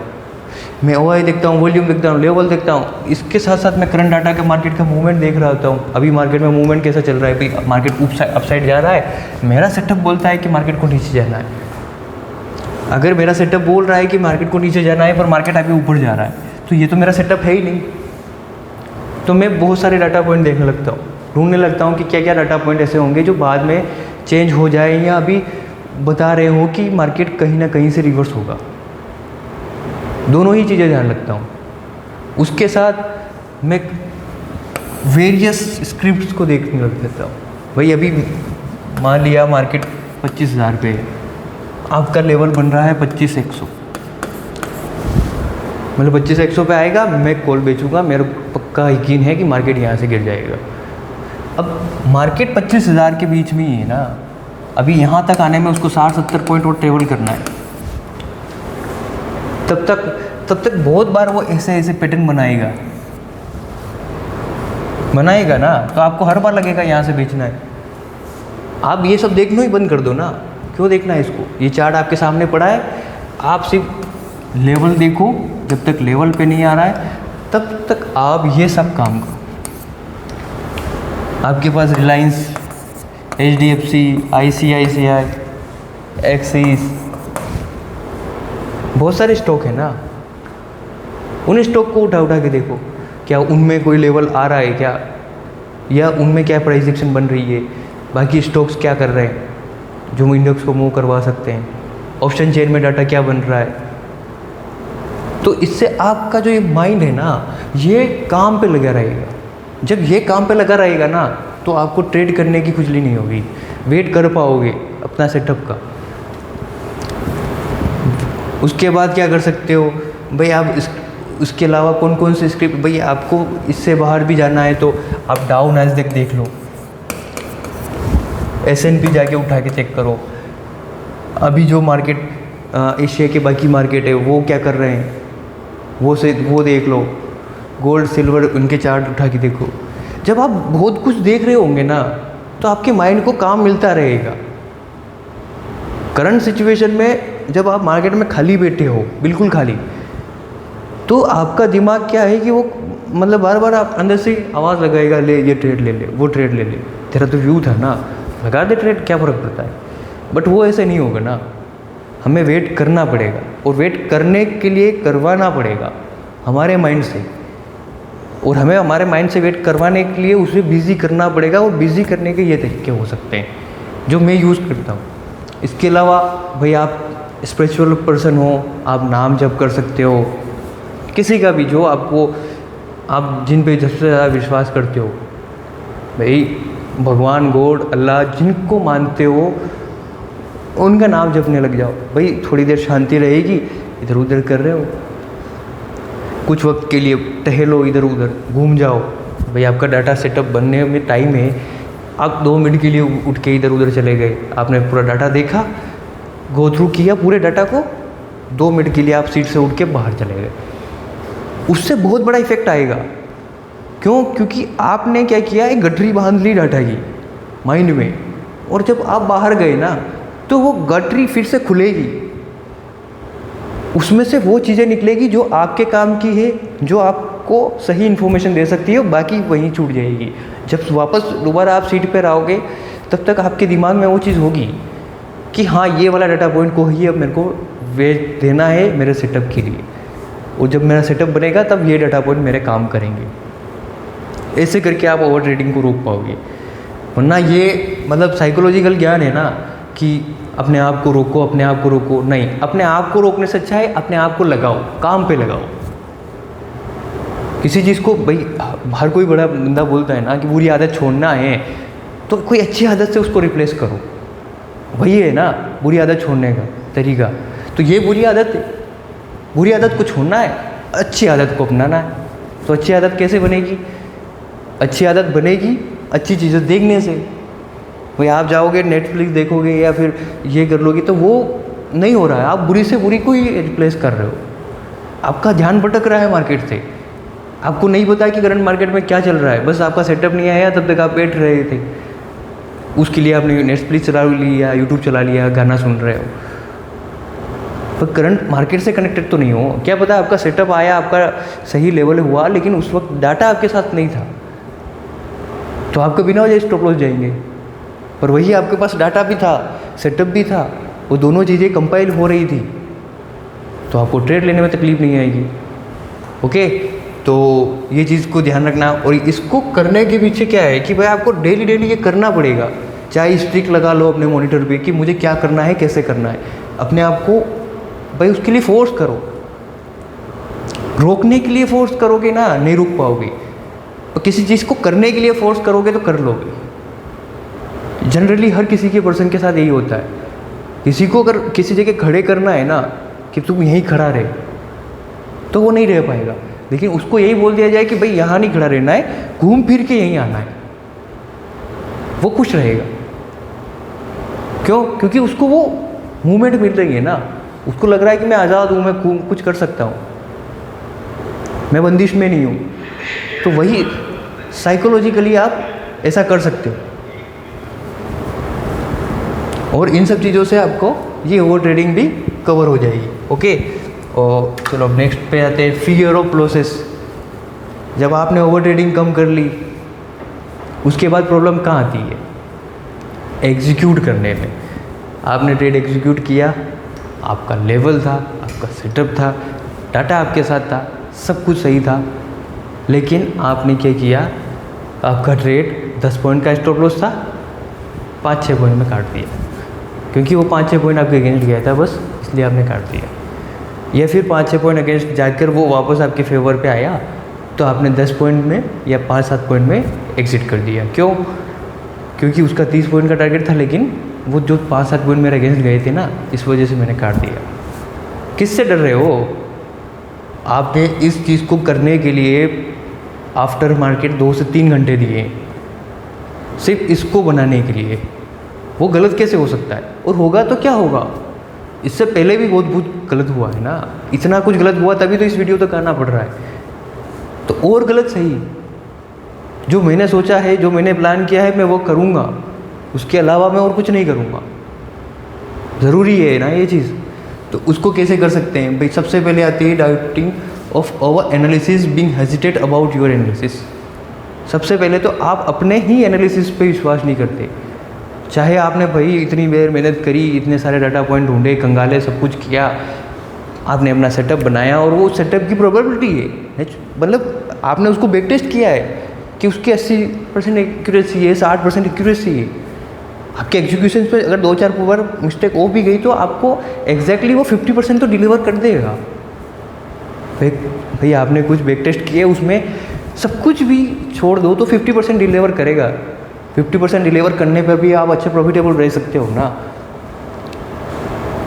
मैं OI देखता हूँ, वॉल्यूम देखता हूँ, लेवल देखता हूँ, इसके साथ साथ मैं करंट डाटा का मार्केट का मूवमेंट देख रहा होता हूँ। अभी मार्केट में मूवमेंट कैसा चल रहा है, भाई मार्केट अपसाइड जा रहा है, मेरा सेटअप बोलता है कि मार्केट को नीचे जाना है। अगर मेरा सेटअप बोल रहा है कि मार्केट को नीचे जाना है पर मार्केट आगे ऊपर जा रहा है, तो ये तो मेरा सेटअप है ही नहीं। तो मैं बहुत सारे डाटा पॉइंट देखने लगता हूँ, ढूंढने लगता हूँ कि क्या क्या डाटा पॉइंट ऐसे होंगे जो बाद में चेंज हो जाए या अभी बता रहे हो कि मार्केट कहीं ना कहीं से रिवर्स होगा। दोनों ही चीज़ें ध्यान रखता हूँ। उसके साथ मैं वेरियस स्क्रिप्ट्स को देखने लग जाता हूँ। भाई अभी मान लिया मार्केट 25,000 पे है, आपका लेवल बन रहा है 25,100, मतलब 25,100 पे आएगा, मैं कॉल बेचूंगा, मेरा पक्का यकीन है कि मार्केट यहाँ से गिर जाएगा। अब मार्केट 25,000 के बीच में ही है ना, अभी यहाँ तक आने में उसको 60-70 पॉइंट और ट्रेवल करना है। तब तक बहुत बार वो ऐसे पैटर्न बनाएगा ना, तो आपको हर बार लगेगा यहाँ से बेचना है। आप ये सब देखना ही बंद कर दो ना, क्यों देखना है इसको? ये चार्ट आपके सामने पड़ा है, आप सिर्फ लेवल देखो, जब तक लेवल पे नहीं आ रहा है तब तक आप ये सब काम करो। आपके पास रिलायंस, HDFC, ICICI, एक्सिस, बहुत सारे स्टॉक है ना, उन स्टॉक को उठा के देखो, क्या उनमें कोई लेवल आ रहा है क्या, या उनमें क्या प्राइस एक्शन बन रही है, बाकी स्टॉक्स क्या कर रहे हैं जो इंडेक्स को मूव करवा सकते हैं, ऑप्शन चेन में डाटा क्या बन रहा है। तो इससे आपका जो ये माइंड है ना, ये काम पे लगा रहेगा। जब ये काम पे लगा रहेगा ना, तो आपको ट्रेड करने की खुजली नहीं होगी, वेट कर पाओगे अपना सेटअप का। उसके बाद क्या कर सकते हो भाई आप, उसके अलावा कौन कौन से स्क्रिप्ट, भाई आपको इससे बाहर भी जाना है तो आप डाउ नैस्डैक देख लो, S&P जाके उठा के चेक करो, अभी जो मार्केट एशिया के बाकी मार्केट है वो क्या कर रहे हैं, वो देख लो, गोल्ड सिल्वर उनके चार्ट उठा के देखो। जब आप बहुत कुछ देख रहे होंगे ना, तो आपके माइंड को काम मिलता रहेगा। करंट सिचुएशन में जब आप मार्केट में खाली बैठे हो, बिल्कुल खाली, तो आपका दिमाग क्या है कि वो मतलब बार बार आप अंदर से आवाज़ लगाएगा, ले ये ट्रेड ले ले, वो ट्रेड ले ले, तेरा तो व्यू था ना, लगा दे ट्रेड, क्या फ़र्क पड़ता है। बट वो ऐसे नहीं होगा ना, हमें वेट करना पड़ेगा, और वेट करने के लिए करवाना पड़ेगा हमारे माइंड से, और हमें हमारे माइंड से वेट करवाने के लिए उसे बिज़ी करना पड़ेगा। और बिज़ी करने के ये तरीके हो सकते हैं जो मैं यूज़ करता हूँ। इसके अलावा भाई आप स्पिरिचुअल पर्सन हो, आप नाम जप कर सकते हो, किसी का भी जो आपको, आप जिन पे सबसे ज़्यादा विश्वास करते हो, भाई भगवान, गॉड, अल्लाह, जिनको मानते हो उनका नाम जपने लग जाओ। भाई थोड़ी देर शांति रहेगी, इधर उधर कर रहे हो, कुछ वक्त के लिए टहलो, इधर उधर घूम जाओ। भाई आपका डाटा सेटअप बनने में टाइम है, आप 2 मिनट के लिए उठ के इधर उधर चले गए, आपने पूरा डाटा देखा, गो थ्रू किया पूरे डाटा को, 2 मिनट के लिए आप सीट से उठ के बाहर चले गए, उससे बहुत बड़ा इफेक्ट आएगा। क्यों? क्योंकि आपने क्या किया, एक गठरी बांध ली डाटा की माइंड में, और जब आप बाहर गए ना तो वो गठरी फिर से खुलेगी, उसमें से वो चीज़ें निकलेगी जो आपके काम की है, जो आपको सही इन्फॉर्मेशन दे सकती है, बाकी वहीं छूट जाएगी। जब वापस दोबारा आप सीट पर आओगे तब तक आपके दिमाग में वो चीज़ होगी कि हाँ ये वाला डाटा पॉइंट को ही अब मेरे को वेट देना है मेरे सेटअप के लिए, और जब मेरा सेटअप बनेगा तब ये डाटा पॉइंट मेरे काम करेंगे। ऐसे करके आप ओवर ट्रेडिंग को रोक पाओगे। वरना ये मतलब साइकोलॉजिकल ज्ञान है ना कि अपने आप को रोको, अपने आप को रोको, नहीं, अपने आप को रोकने से अच्छा है अपने आप को लगाओ, काम पे लगाओ। किसी चीज़ को, भाई हर कोई बड़ा बंदा बोलता है ना कि बुरी आदत छोड़ना है, तो कोई अच्छी आदत से उसको रिप्लेस करो, वही है ना बुरी आदत छोड़ने का तरीका। तो ये बुरी आदत है, बुरी आदत को छोड़ना है, अच्छी आदत को अपनाना है। तो अच्छी आदत कैसे बनेगी? अच्छी आदत बनेगी अच्छी चीज़ें देखने से। भाई आप जाओगे नेटफ्लिक्स देखोगे या फिर ये कर लोगे तो वो नहीं हो रहा है, आप बुरी से बुरी को ही रिप्लेस कर रहे हो, आपका ध्यान भटक रहा है मार्केट से, आपको नहीं पता कि करंट मार्केट में क्या चल रहा है, बस आपका सेटअप नहीं आया तब तक आप बैठ रहे थे, उसके लिए आपने नेटफ्लिक्स चला लिया, यूट्यूब चला लिया, गाना सुन रहे हो, पर करंट मार्केट से कनेक्टेड तो नहीं हो। क्या पता आपका सेटअप आया, आपका सही लेवल हुआ, लेकिन उस वक्त डाटा आपके साथ नहीं था, तो आपको बिना वजह स्टॉप लॉस जाएंगे। पर वही आपके पास डाटा भी था, सेटअप भी था, वो दोनों चीज़ें कंपाइल हो रही थी, तो आपको ट्रेड लेने में तकलीफ नहीं आएगी। ओके, तो ये चीज़ को ध्यान रखना। और इसको करने के पीछे क्या है कि भाई आपको डेली डेली ये करना पड़ेगा, चाहे स्ट्रिक लगा लो अपने मॉनिटर पे कि मुझे क्या करना है, कैसे करना है, अपने आप को भाई उसके लिए फोर्स करो। रोकने के लिए फोर्स करोगे ना, नहीं रुक पाओगे, और किसी चीज़ को करने के लिए फोर्स करोगे तो कर लोगे। जनरली हर किसी के पर्सन के साथ यही होता है, किसी को अगर किसी जगह खड़े करना है ना कि तुम यहीं खड़ा रहे, तो वो नहीं रह पाएगा। लेकिन उसको यही बोल दिया जाए कि भाई यहाँ नहीं खड़ा रहना है, घूम फिर के यहीं आना है, वो खुश रहेगा। क्यों? क्योंकि उसको वो मूवमेंट मिल रही है ना, उसको लग रहा है कि मैं आज़ाद हूँ, मैं कुछ कर सकता हूँ, मैं बंदिश में नहीं हूँ। तो वही साइकोलॉजिकली आप ऐसा कर सकते हो, और इन सब चीज़ों से आपको ये ओवर ट्रेडिंग भी कवर हो जाएगी। ओके, और चलो नेक्स्ट पे आते हैं, फियर ऑफ लॉसेस। जब आपने ओवर ट्रेडिंग कम कर ली, उसके बाद प्रॉब्लम कहाँ आती है? एग्जीक्यूट करने में। आपने ट्रेड एग्जीक्यूट किया, आपका लेवल था, आपका सेटअप था, डाटा आपके साथ था, सब कुछ सही था, लेकिन आपने क्या किया, आपका ट्रेड 10 पॉइंट का स्टॉप लॉस था, 5-6 पॉइंट में काट दिया, क्योंकि वो 5-6 पॉइंट आपके अगेंस्ट गया था, बस इसलिए आपने काट दिया। या फिर 5-6 पॉइंट अगेंस्ट जाकर वो वापस आपके फेवर पे आया, तो आपने 10 पॉइंट में या 5-7 पॉइंट में एग्जिट कर दिया। क्यों? क्योंकि उसका 30 पॉइंट का टारगेट था, लेकिन वो जो 5-7 पॉइंट मेरे अगेंस्ट गए थे ना, इस वजह से मैंने काट दिया। किससे डर रहे हो? आपने इस चीज़ को करने के लिए आफ्टर मार्केट 2 से 3 घंटे दिए, सिर्फ इसको बनाने के लिए। वो गलत कैसे हो सकता है? और होगा तो क्या होगा? इससे पहले भी बहुत गलत हुआ है ना, इतना कुछ गलत हुआ तभी तो इस वीडियो तक आना पड़ रहा है। तो और गलत सही, जो मैंने सोचा है, जो मैंने प्लान किया है, मैं वो करूँगा, उसके अलावा मैं और कुछ नहीं करूँगा। ज़रूरी है ना ये चीज़। तो उसको कैसे कर सकते हैं भाई? सबसे पहले आती है doubting of our analysis being hesitate about your analysis. सबसे पहले तो आप अपने ही एनालिसिस पे विश्वास नहीं करते। चाहे आपने भाई इतनी देर मेहनत करी, इतने सारे डाटा पॉइंट ढूंढे, कंगाले, सब कुछ किया, आपने अपना सेटअप बनाया और वो सेटअप की प्रोबेबिलिटी है, मतलब आपने उसको बैक टेस्ट किया है कि उसकी 80% एक्यूरेसी है, 60% एक्यूरेसी है। आपके एग्जीक्यूशन पे अगर 2-4 बार मिस्टेक हो भी गई तो आपको एग्जैक्टली वो 50% तो डिलीवर कर देगा। भाई आपने कुछ बैक टेस्ट किए, उसमें सब कुछ भी छोड़ दो तो 50% डिलीवर करेगा। 50% डिलीवर करने पर भी आप अच्छे प्रॉफिटेबल रह सकते हो ना,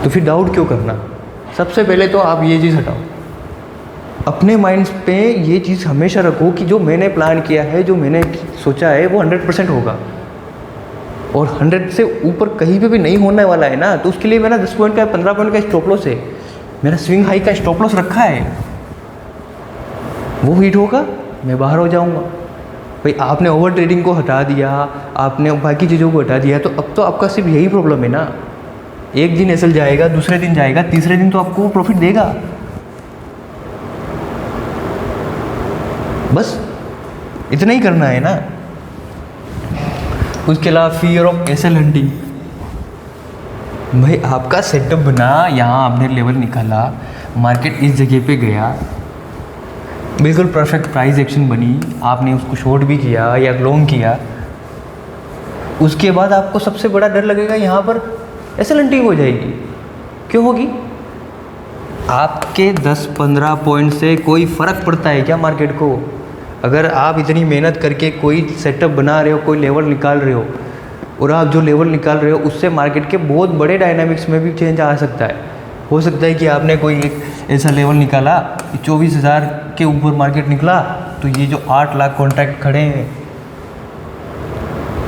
तो फिर डाउट क्यों करना। सबसे पहले तो आप ये चीज़ हटाओ, अपने माइंड पे ये चीज़ हमेशा रखो कि जो मैंने प्लान किया है, जो मैंने सोचा है वो 100% होगा, और 100 से ऊपर कहीं पे भी नहीं होने वाला है ना, तो उसके लिए मेरा 10 पॉइंट का 15 पॉइंट का स्टॉप लॉस है, मेरा स्विंग हाई का स्टॉप लॉस रखा है। वो हिट होगा, मैं बाहर हो जाऊंगा। भाई आपने ओवर ट्रेडिंग को हटा दिया, आपने बाकी चीज़ों को हटा दिया, तो अब तो आपका सिर्फ यही प्रॉब्लम है ना। एक दिन एसएल जाएगा, दूसरे दिन जाएगा, तीसरे दिन तो आपको वो प्रॉफिट देगा। बस इतना ही करना है ना। उसके अलावा फियर ऑफ एसएल हंटिंग। भाई आपका सेटअप बना, यहाँ आपने लेवल निकाला, मार्केट इस जगह पे गया, बिल्कुल परफेक्ट प्राइस एक्शन बनी, आपने उसको शॉर्ट भी किया या लॉन्ग किया, उसके बाद आपको सबसे बड़ा डर लगेगा यहाँ पर एसएल हंटिंग हो जाएगी। क्यों होगी? आपके 10-15 पॉइंट से कोई फ़र्क पड़ता है क्या मार्केट को? अगर आप इतनी मेहनत करके कोई सेटअप बना रहे हो, कोई लेवल निकाल रहे हो, और आप जो लेवल निकाल रहे हो उससे मार्केट के बहुत बड़े डायनामिक्स में भी चेंज आ सकता है। हो सकता है कि आपने कोई एक ऐसा लेवल निकाला कि 24,000 के ऊपर मार्केट निकला, तो ये जो 8 लाख कॉन्ट्रैक्ट खड़े हैं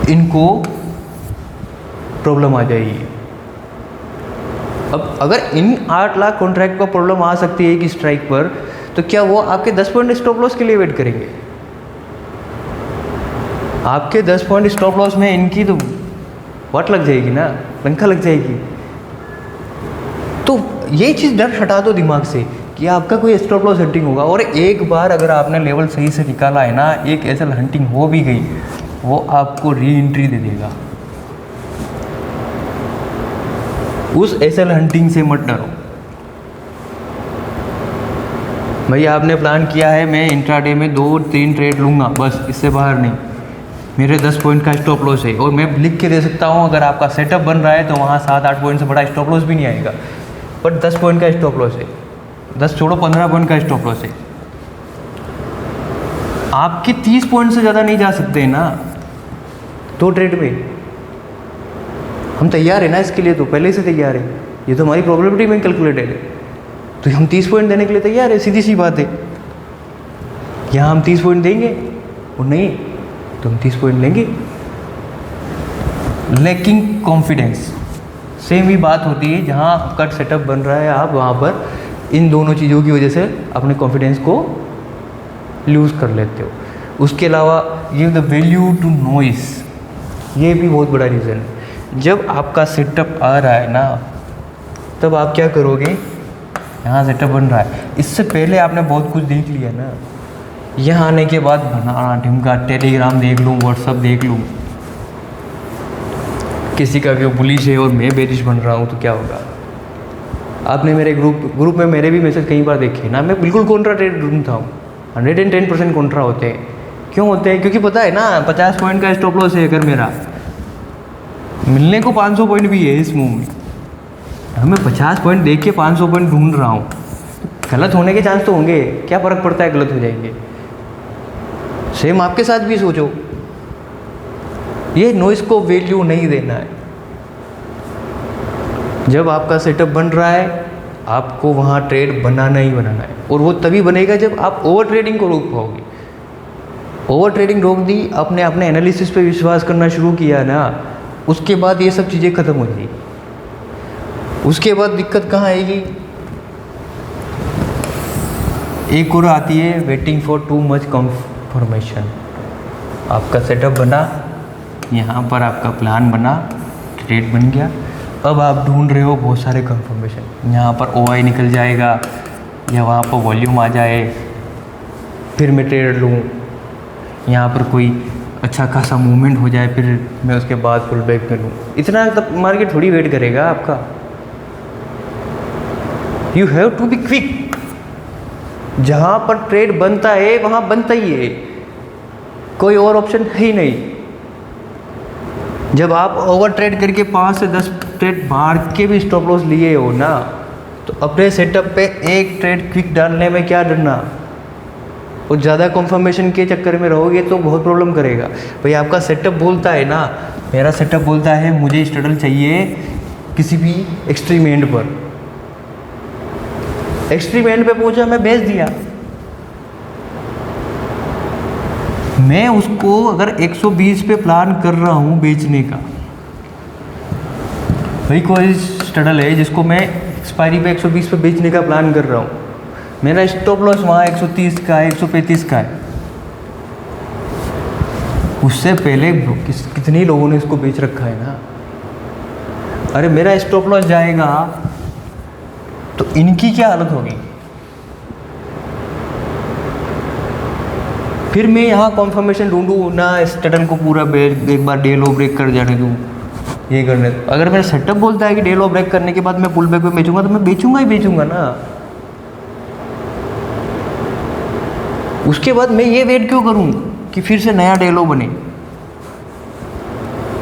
इनको प्रॉब्लम आ जाएगी। अब अगर इन 8 लाख कॉन्ट्रैक्ट को प्रॉब्लम आ सकती है कि स्ट्राइक पर, तो क्या वो आपके 10 पॉइंट स्टॉप लॉस के लिए वेट करेंगे? आपके 10 पॉइंट स्टॉप लॉस में इनकी तो वाट लग जाएगी ना, पंखा लग जाएगी। तो ये चीज़ डर हटा दो दिमाग से कि आपका कोई स्टॉप लॉस हंटिंग होगा। और एक बार अगर आपने लेवल सही से निकाला है ना, एक एसएल हंटिंग हो भी गई, वो आपको री एंट्री दे देगा। उस एसएल हंटिंग से मत डरो। भाई आपने प्लान किया है मैं इंट्राडे में 2-3 ट्रेड लूँगा, बस इससे बाहर नहीं, मेरे 10 पॉइंट का स्टॉप लॉस है, और मैं लिख के दे सकता हूँ अगर आपका सेटअप बन रहा है तो वहाँ 7-8 पॉइंट से बड़ा स्टॉप लॉस भी नहीं आएगा, बट 10 पॉइंट का स्टॉप लॉस है, 10 छोड़ो 15 पॉइंट का स्टॉप लॉस है। आपके 30 पॉइंट से ज़्यादा नहीं जा सकते ना 2 ट्रेड में। हम तैयार है ना इसके लिए, तो पहले से तैयार है, ये तो हमारी प्रोबेबिलिटी में कैलकुलेटेड है, तो हम 30 पॉइंट देने के लिए तैयार है, सीधी सी बात है। यहाँ हम 30 पॉइंट देंगे और नहीं तो हम 30 पॉइंट लेंगे। लैकिंग कॉन्फिडेंस, सेम ही बात होती है, जहाँ आपका सेटअप बन रहा है आप वहाँ पर इन दोनों चीज़ों की वजह से अपने कॉन्फिडेंस को लूज़ कर लेते हो। उसके अलावा give the value to noise, ये भी बहुत बड़ा रीज़न है। जब आपका सेटअप आ रहा है ना, तब आप क्या करोगे, यहाँ सेटअप बन रहा है, इससे पहले आपने बहुत कुछ देख लिया ना, यहाँ आने के बाद बनाना ढिमका, टेलीग्राम देख लूँ, व्हाट्सअप देख लूँ, किसी का भी बुलिश है और मैं बेरिश बन रहा हूँ तो क्या होगा। आपने मेरे ग्रुप में मेरे भी मैसेज कई बार देखे ना, मैं बिल्कुल कॉन्ट्रा ट्रेड ढूंढता हूँ, 110% कॉन्ट्रा होते हैं। क्यों होते हैं? क्योंकि पता है ना 50 पॉइंट का स्टॉप लॉस है, अगर मेरा मिलने को 500 पॉइंट भी है इस मूव में, मैं 50 पॉइंट देख के 500 पॉइंट ढूंढ रहा हूँ, गलत होने के चांस तो होंगे, क्या फ़र्क पड़ता है गलत हो जाएंगे। सेम आपके साथ भी सोचो, ये नॉइस को वैल्यू नहीं देना है। जब आपका सेटअप बन रहा है आपको वहाँ ट्रेड बनाना ही बनाना है, और वो तभी बनेगा जब आप ओवर ट्रेडिंग को रोक पाओगे। ओवर ट्रेडिंग रोक दी, आपने अपने एनालिसिस पे विश्वास करना शुरू किया ना, उसके बाद ये सब चीज़ें ख़त्म हो जाएगी। उसके बाद दिक्कत कहाँ आएगी? एक और आती है waiting for too much confirmation. आपका सेटअप बना, यहाँ पर आपका प्लान बना, ट्रेड बन गया, अब आप ढूंढ रहे हो बहुत सारे कंफर्मेशन। यहाँ पर ओआई निकल जाएगा, या वहाँ पर वॉल्यूम आ जाए, फिर मैं ट्रेड लूँ, यहाँ पर कोई अच्छा खासा मूवमेंट हो जाए, फिर मैं उसके बाद पुल बैक में लूँ। इतना तब मार्केट थोड़ी वेट करेगा आपका। You have to be quick. जहाँ पर ट्रेड बनता है वहाँ बनता ही है, कोई और ऑप्शन है ही नहीं। जब आप ओवर ट्रेड करके 5 से 10 ट्रेड मार के भी स्टॉप लॉस लिए हो ना, तो अपने सेटअप पे एक ट्रेड क्विक डालने में क्या डरना। और ज़्यादा कंफर्मेशन के चक्कर में रहोगे तो बहुत प्रॉब्लम करेगा। भाई आपका सेटअप बोलता है ना, मेरा सेटअप बोलता है मुझे स्ट्रगल चाहिए किसी भी एक्सट्रीम एंड पर। एक्सट्रीम एंड पे पहुंचा, मैं बेच दिया। मैं उसको अगर 120 पे प्लान कर रहा हूँ बेचने का, भाई कोई स्ट्रगल है जिसको मैं एक्सपायरी पे 120 पे बेचने का प्लान कर रहा हूँ, मेरा स्टॉप लॉस वहाँ 130 का है, 135 का है। उससे पहले कितने लोगों ने इसको बेच रखा है ना। अरे मेरा स्टॉप लॉस जाएगा तो इनकी क्या हालत होगी। फिर मैं यहाँ कॉन्फर्मेशन ढूंढूँ ना, स्टडल को पूरा एक बार डे लो ब्रेक कर जाने दूँ, ये करने। अगर मेरा सेटअप बोलता है कि डे लो ब्रेक करने के बाद मैं पुल बैक में बेचूंगा, तो मैं बेचूंगा ही बेचूंगा ना। उसके बाद मैं ये वेट क्यों करूँ कि फिर से नया डे लो बने।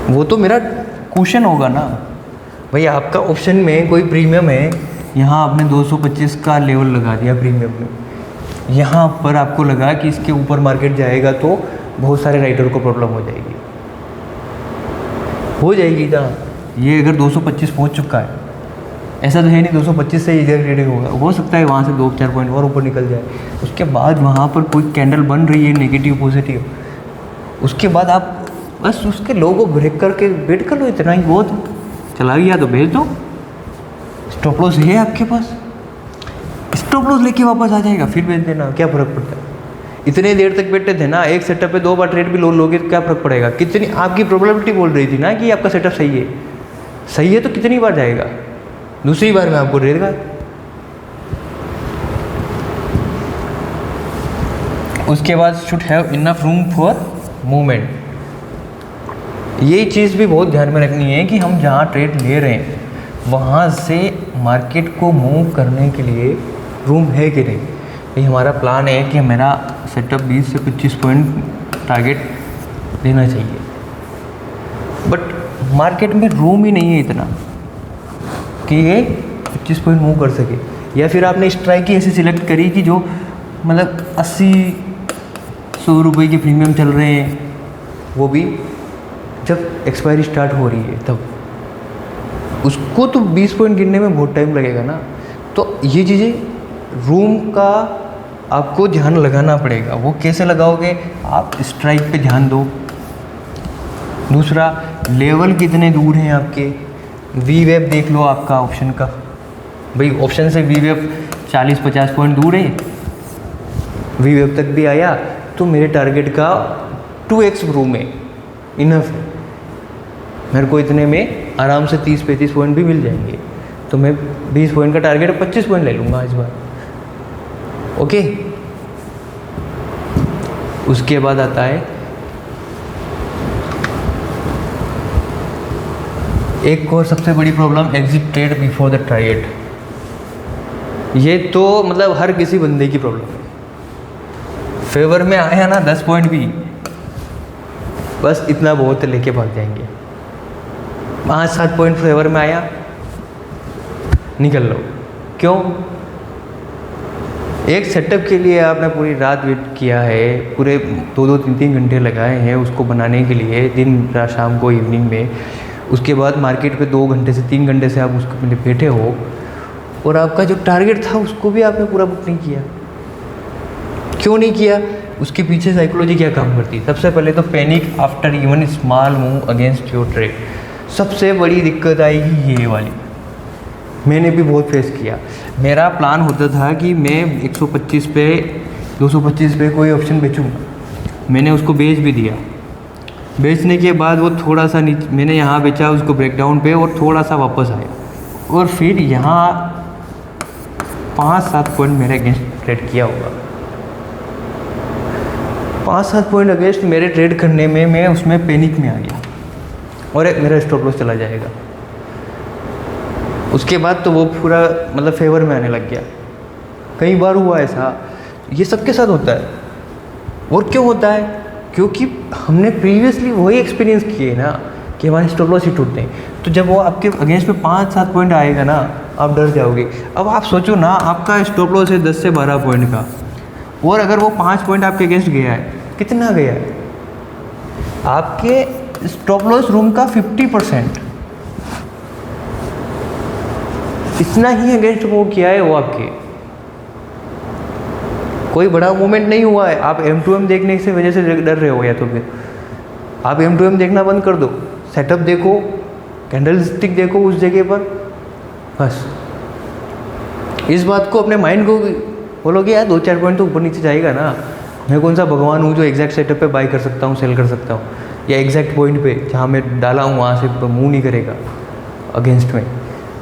वो तो मेरा क्वेश्चन होगा ना। भाई आपका ऑप्शन में कोई प्रीमियम है, यहाँ आपने 225 का लेवल लगा दिया प्रीमियम में, यहाँ पर आपको लगा कि इसके ऊपर मार्केट जाएगा तो बहुत सारे राइडर को प्रॉब्लम हो जाएगी ना। ये अगर 225 पहुँच चुका है, ऐसा तो है नहीं 225 से इधर ट्रेडिंग होगा, हो सकता है वहाँ से 2-4 पॉइंट और ऊपर निकल जाए। उसके बाद वहाँ पर कोई कैंडल बन रही है नेगेटिव पॉजिटिव, उसके बाद आप बस उसके लो को ब्रेक करके वेट कर लो, इतना ही बहुत है। चला गया तो भेज दो, स्टॉप लॉस है आपके पास, स्टॉप लॉस लेके वापस आ जाएगा, फिर बेच देना, क्या फ़र्क पड़ता है। इतने देर तक बैठे थे ना, एक सेटअप पे 2 बार ट्रेड भी लोगे तो क्या फ़र्क पड़ेगा। कितनी आपकी प्रोबेबिलिटी बोल रही थी ना कि आपका सेटअप सही है तो कितनी बार जाएगा, दूसरी बार में आपको देगा। उसके बाद should have enough room for movement. ये चीज़ भी बहुत ध्यान में रखनी है कि हम जहाँ ट्रेड ले रहे हैं वहाँ से मार्केट को मूव करने के लिए रूम है कि नहीं। ये हमारा प्लान है कि मेरा सेटअप 20 से 25 पॉइंट टारगेट देना चाहिए, बट मार्केट में रूम ही नहीं है इतना कि ये 25 पॉइंट मूव कर सके। या फिर आपने स्ट्राइक ही ऐसी सिलेक्ट करी कि जो मतलब 80-100 रुपये के प्रीमियम चल रहे हैं, वो भी जब एक्सपायरी स्टार्ट हो रही है तब। उसको तो 20 पॉइंट गिनने में बहुत टाइम लगेगा ना। तो ये चीज़ें रूम का आपको ध्यान लगाना पड़ेगा। वो कैसे लगाओगे, आप स्ट्राइक पे ध्यान दो। दूसरा, लेवल कितने दूर हैं आपके, वी वेब देख लो आपका ऑप्शन का। भाई ऑप्शन से वी वेब 40-50 पॉइंट दूर है, वी वेब तक भी आया तो मेरे टारगेट का 2x रूम है, इनफ है। मेरे को इतने में आराम से 30-35 पॉइंट भी मिल जाएंगे, तो मैं 20 पॉइंट का टारगेट 25 पॉइंट ले लूँगा इस बार। ओके। उसके बाद आता है एक और सबसे बड़ी problem, exit trade before the triad. ये तो मतलब हर किसी बंदे की प्रॉब्लम है। फेवर में आया ना 10 पॉइंट भी, बस इतना बहुत लेके भाग जाएंगे। 5-7 पॉइंट फेवर में आया, निकल लो। क्यों? एक सेटअप के लिए आपने पूरी रात वेट किया है, पूरे 2-2, 3-3 घंटे लगाए हैं उसको बनाने के लिए, दिन रात शाम को इवनिंग में। उसके बाद मार्केट पे 2 घंटे से 3 घंटे से आप उसको लिए बैठे हो, और आपका जो टारगेट था उसको भी आपने पूरा बुक नहीं किया। क्यों नहीं किया? उसके पीछे साइकोलॉजी क्या काम करती है? सबसे पहले तो panic after even small move against your trade. सबसे बड़ी दिक्कत आएगी ये वाली, मैंने भी बहुत फेस किया। मेरा प्लान होता था कि मैं 125 पे 225 पे कोई ऑप्शन बेचूंगा। मैंने उसको बेच भी दिया। बेचने के बाद वो थोड़ा सा नीचे मैंने यहाँ बेचा उसको ब्रेकडाउन पे, और थोड़ा सा वापस आया, और फिर यहाँ 5-7 पॉइंट मेरे अगेंस्ट ट्रेड किया होगा। 5-7 पॉइंट अगेंस्ट मेरे ट्रेड करने में मैं उसमें पैनिक में आ गया और मेरा स्टॉप लॉस चला जाएगा। उसके बाद तो वो पूरा मतलब फेवर में आने लग गया। कई बार हुआ ऐसा, ये सबके साथ होता है। और क्यों होता है? क्योंकि हमने प्रीवियसली वही एक्सपीरियंस किए ना कि हमारे स्टॉप लॉस ही टूटते हैं। तो जब वो आपके अगेंस्ट में 5-7 पॉइंट आएगा ना, आप डर जाओगे। अब आप सोचो ना, आपका स्टॉप लॉस है 10 से 12 पॉइंट का, और अगर वो 5 पॉइंट आपके अगेंस्ट गया है, कितना गया है? आपके स्टॉप लॉस रूम का 50%, इतना ही अगेंस्ट मूव किया है वो आपके। कोई बड़ा मूवमेंट नहीं हुआ है। आप M2M देखने की वजह से डर रहे हो, या तो फिर आप M2M देखना बंद कर दो, सेटअप देखो, कैंडल स्टिक देखो उस जगह पर, बस। इस बात को अपने माइंड को बोलोगे यार 2-4 पॉइंट तो ऊपर नीचे जाएगा ना, मैं कौन सा भगवान हूँ जो एग्जैक्ट सेटअप पे बाई कर सकता हूँ, सेल कर सकता हूँ, या एग्जैक्ट पॉइंट पे जहाँ मैं डाला हूँ वहाँ से मूव नहीं करेगा अगेंस्ट में।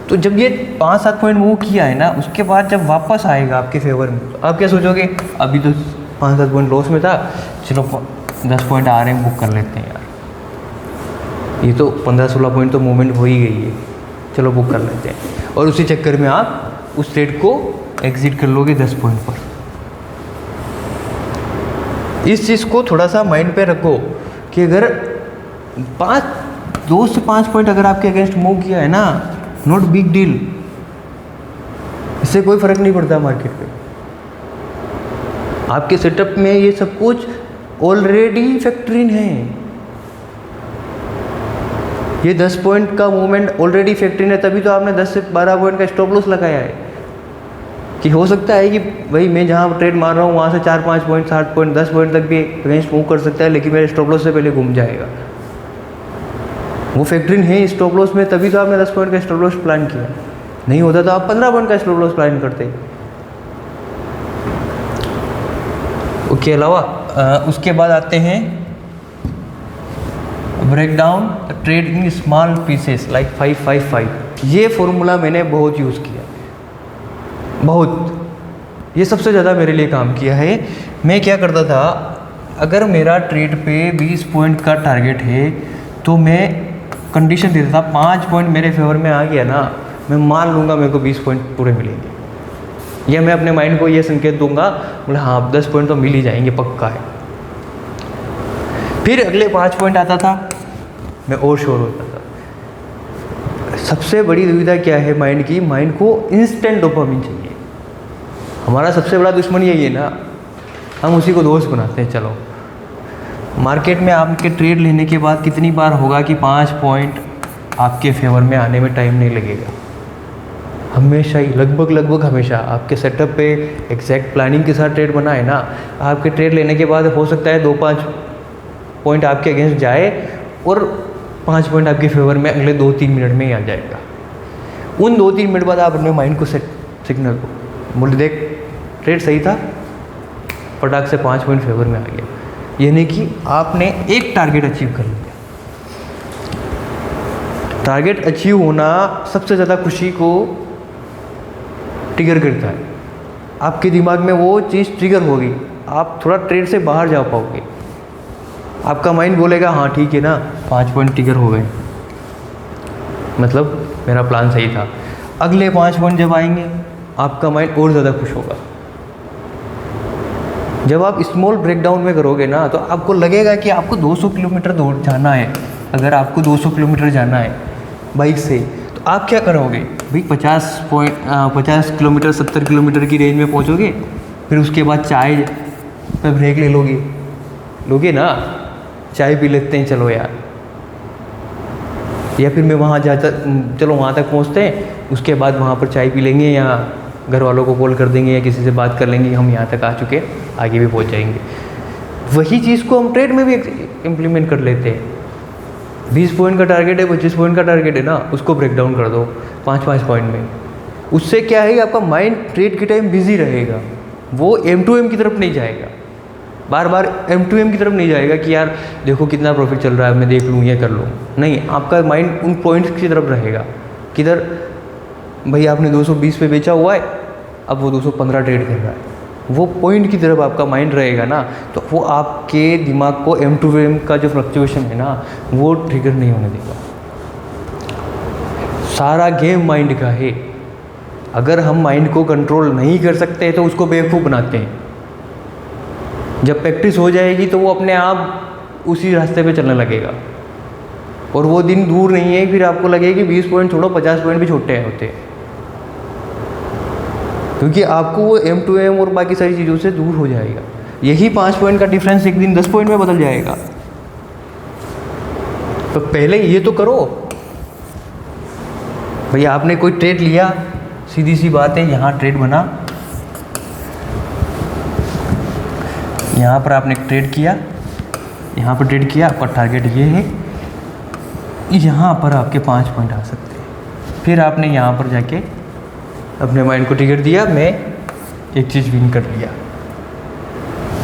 तो जब ये 5-7 पॉइंट मूव किया है ना, उसके बाद जब वापस आएगा आपके फेवर में, तो आप क्या सोचोगे? अभी तो 5-7 पॉइंट लॉस में था, चलो 10 पॉइंट आ रहे हैं, बुक कर लेते हैं यार, ये तो 15-16 पॉइंट तो मूवमेंट हो ही गई है, चलो बुक कर लेते हैं। और उसी चक्कर में आप उस ट्रेड को एग्जिट कर लोगे 10 पॉइंट पर। इस चीज़ को थोड़ा सा माइंड पे रखो कि अगर 2 से 5 पॉइंट अगर आपके अगेंस्ट मूव किया है ना, नॉट बिग डील, इससे कोई फर्क नहीं पड़ता मार्केट पे। आपके सेटअप में ये सब कुछ ऑलरेडी फैक्टर इन है। ये 10 पॉइंट का मूवमेंट ऑलरेडी फैक्टर इन है, तभी तो आपने 10 से 12 पॉइंट का स्टॉप लॉस लगाया है। कि हो सकता है कि भाई मैं जहाँ ट्रेड मार रहा हूँ वहाँ से 4-5 पॉइंट, 7 पॉइंट, 10 पॉइंट तक भी अगेंस्ट मूव कर सकता है, लेकिन मेरे स्टॉप लॉस से पहले घूम जाएगा। वो फैक्टर इन है स्टॉप लॉस में, तभी तो आपने 10 पॉइंट का स्टॉप लॉस प्लान किया। नहीं होता तो आप 15 पॉइंट का स्टॉप लॉस प्लान करते। उसके अलावा उसके बाद आते हैं break down trade in small pieces like 5-5-5। ये फॉर्मूला मैंने बहुत यूज़ किया, बहुत, ये सबसे ज़्यादा मेरे लिए काम किया है। मैं क्या करता था, अगर मेरा ट्रेड पे 20 पॉइंट का टारगेट है तो मैं कंडीशन देता था 5 पॉइंट मेरे फेवर में आ गया ना, मैं मान लूँगा मेरे को 20 पॉइंट पूरे मिलेंगे, या मैं अपने माइंड को ये संकेत दूंगा बोले हाँ 10 पॉइंट तो मिल ही जाएंगे, पक्का है। फिर अगले 5 पॉइंट आता था, मैं और श्योर होता था। सबसे बड़ी दुविधा क्या है माइंड की? माइंड को इंस्टेंट डोपामिन चाहिए। हमारा सबसे बड़ा दुश्मन यही है ना, हम उसी को दोस्त बनाते हैं। चलो मार्केट में आपके ट्रेड लेने के बाद कितनी बार होगा कि 5 पॉइंट आपके फेवर में आने में टाइम नहीं लगेगा? हमेशा ही, लगभग हमेशा। आपके सेटअप पे एग्जैक्ट प्लानिंग के साथ ट्रेड बना है ना, आपके ट्रेड लेने के बाद हो सकता है 2-5 पॉइंट आपके अगेंस्ट जाए और 5 पॉइंट आपके फेवर में अगले 2-3 मिनट में ही आ जाएगा। उन 2-3 मिनट बाद आप अपने माइंड को सिग्नल को बोले देख ट्रेड सही था, फटाक से 5 पॉइंट फेवर में आ गया। यानी कि आपने एक टारगेट अचीव कर लिया। टारगेट अचीव होना सबसे ज़्यादा खुशी को ट्रिगर करता है। आपके दिमाग में वो चीज़ ट्रिगर होगी, आप थोड़ा ट्रेड से बाहर जा पाओगे। आपका माइंड बोलेगा हाँ ठीक है ना, 5 पॉइंट ट्रिगर हो गए, मतलब मेरा प्लान सही था। अगले 5 पॉइंट जब आएंगे आपका माइंड और ज़्यादा खुश होगा। जब आप स्मॉल ब्रेकडाउन में करोगे ना, तो आपको लगेगा कि आपको 200 किलोमीटर दौड़ जाना है। अगर आपको 200 किलोमीटर जाना है बाइक से, तो आप क्या करोगे भाई? 50 किलोमीटर 70 किलोमीटर की रेंज में पहुंचोगे, फिर उसके बाद चाय पे ब्रेक लोगे ना, चाय पी लेते हैं चलो यार, या फिर मैं वहाँ चलो वहाँ तक पहुँचते हैं, उसके बाद वहाँ पर चाय पी लेंगे, या घर वालों को कॉल कर देंगे, या किसी से बात कर लेंगे, हम यहाँ तक आ चुके, आगे भी पहुँच जाएंगे। वही चीज़ को हम ट्रेड में भी इम्प्लीमेंट कर लेते हैं। 20 पॉइंट का टारगेट है, 25 पॉइंट का टारगेट है ना, उसको ब्रेक डाउन कर दो 5-5 पॉइंट में। उससे क्या है, आपका माइंड ट्रेड के टाइम बिजी रहेगा, वो M2M की तरफ नहीं जाएगा, बार बार M2M की तरफ नहीं जाएगा कि यार देखो कितना प्रॉफिट चल रहा है, मैं देख लूँ, ये कर लूँ। नहीं, आपका माइंड उन पॉइंट्स की तरफ रहेगा। किधर भाई आपने 220 पे बेचा हुआ है, अब वो 215 ट्रेड कर रहा है, वो पॉइंट की तरफ आपका माइंड रहेगा ना, तो वो आपके दिमाग को एम टू एम का जो फ्लक्चुएशन है ना वो ट्रिगर नहीं होने देगा। सारा गेम माइंड का है। अगर हम माइंड को कंट्रोल नहीं कर सकते तो उसको बेवकूफ़ बनाते हैं। जब प्रैक्टिस हो जाएगी तो वो अपने आप उसी रास्ते पे चलने लगेगा, और वो दिन दूर नहीं है फिर आपको लगेगा कि 20 पॉइंट छोड़ो 50 पॉइंट भी छोटे होते हैं, क्योंकि आपको वो एम टू एम और बाकी सारी चीज़ों से दूर हो जाएगा। यही 5 पॉइंट का डिफरेंस एक दिन 10 पॉइंट में बदल जाएगा। तो पहले ये तो करो भैया। आपने कोई ट्रेड लिया, सीधी सी बात है, यहाँ ट्रेड बना, यहाँ पर आपने ट्रेड किया, यहाँ पर ट्रेड किया, आपका टारगेट ये है, यहाँ पर आपके 5 पॉइंट आ सकते हैं। फिर आपने यहाँ पर जाके अपने माइंड को ट्रिगर दिया, मैं एक चीज़ विन कर लिया,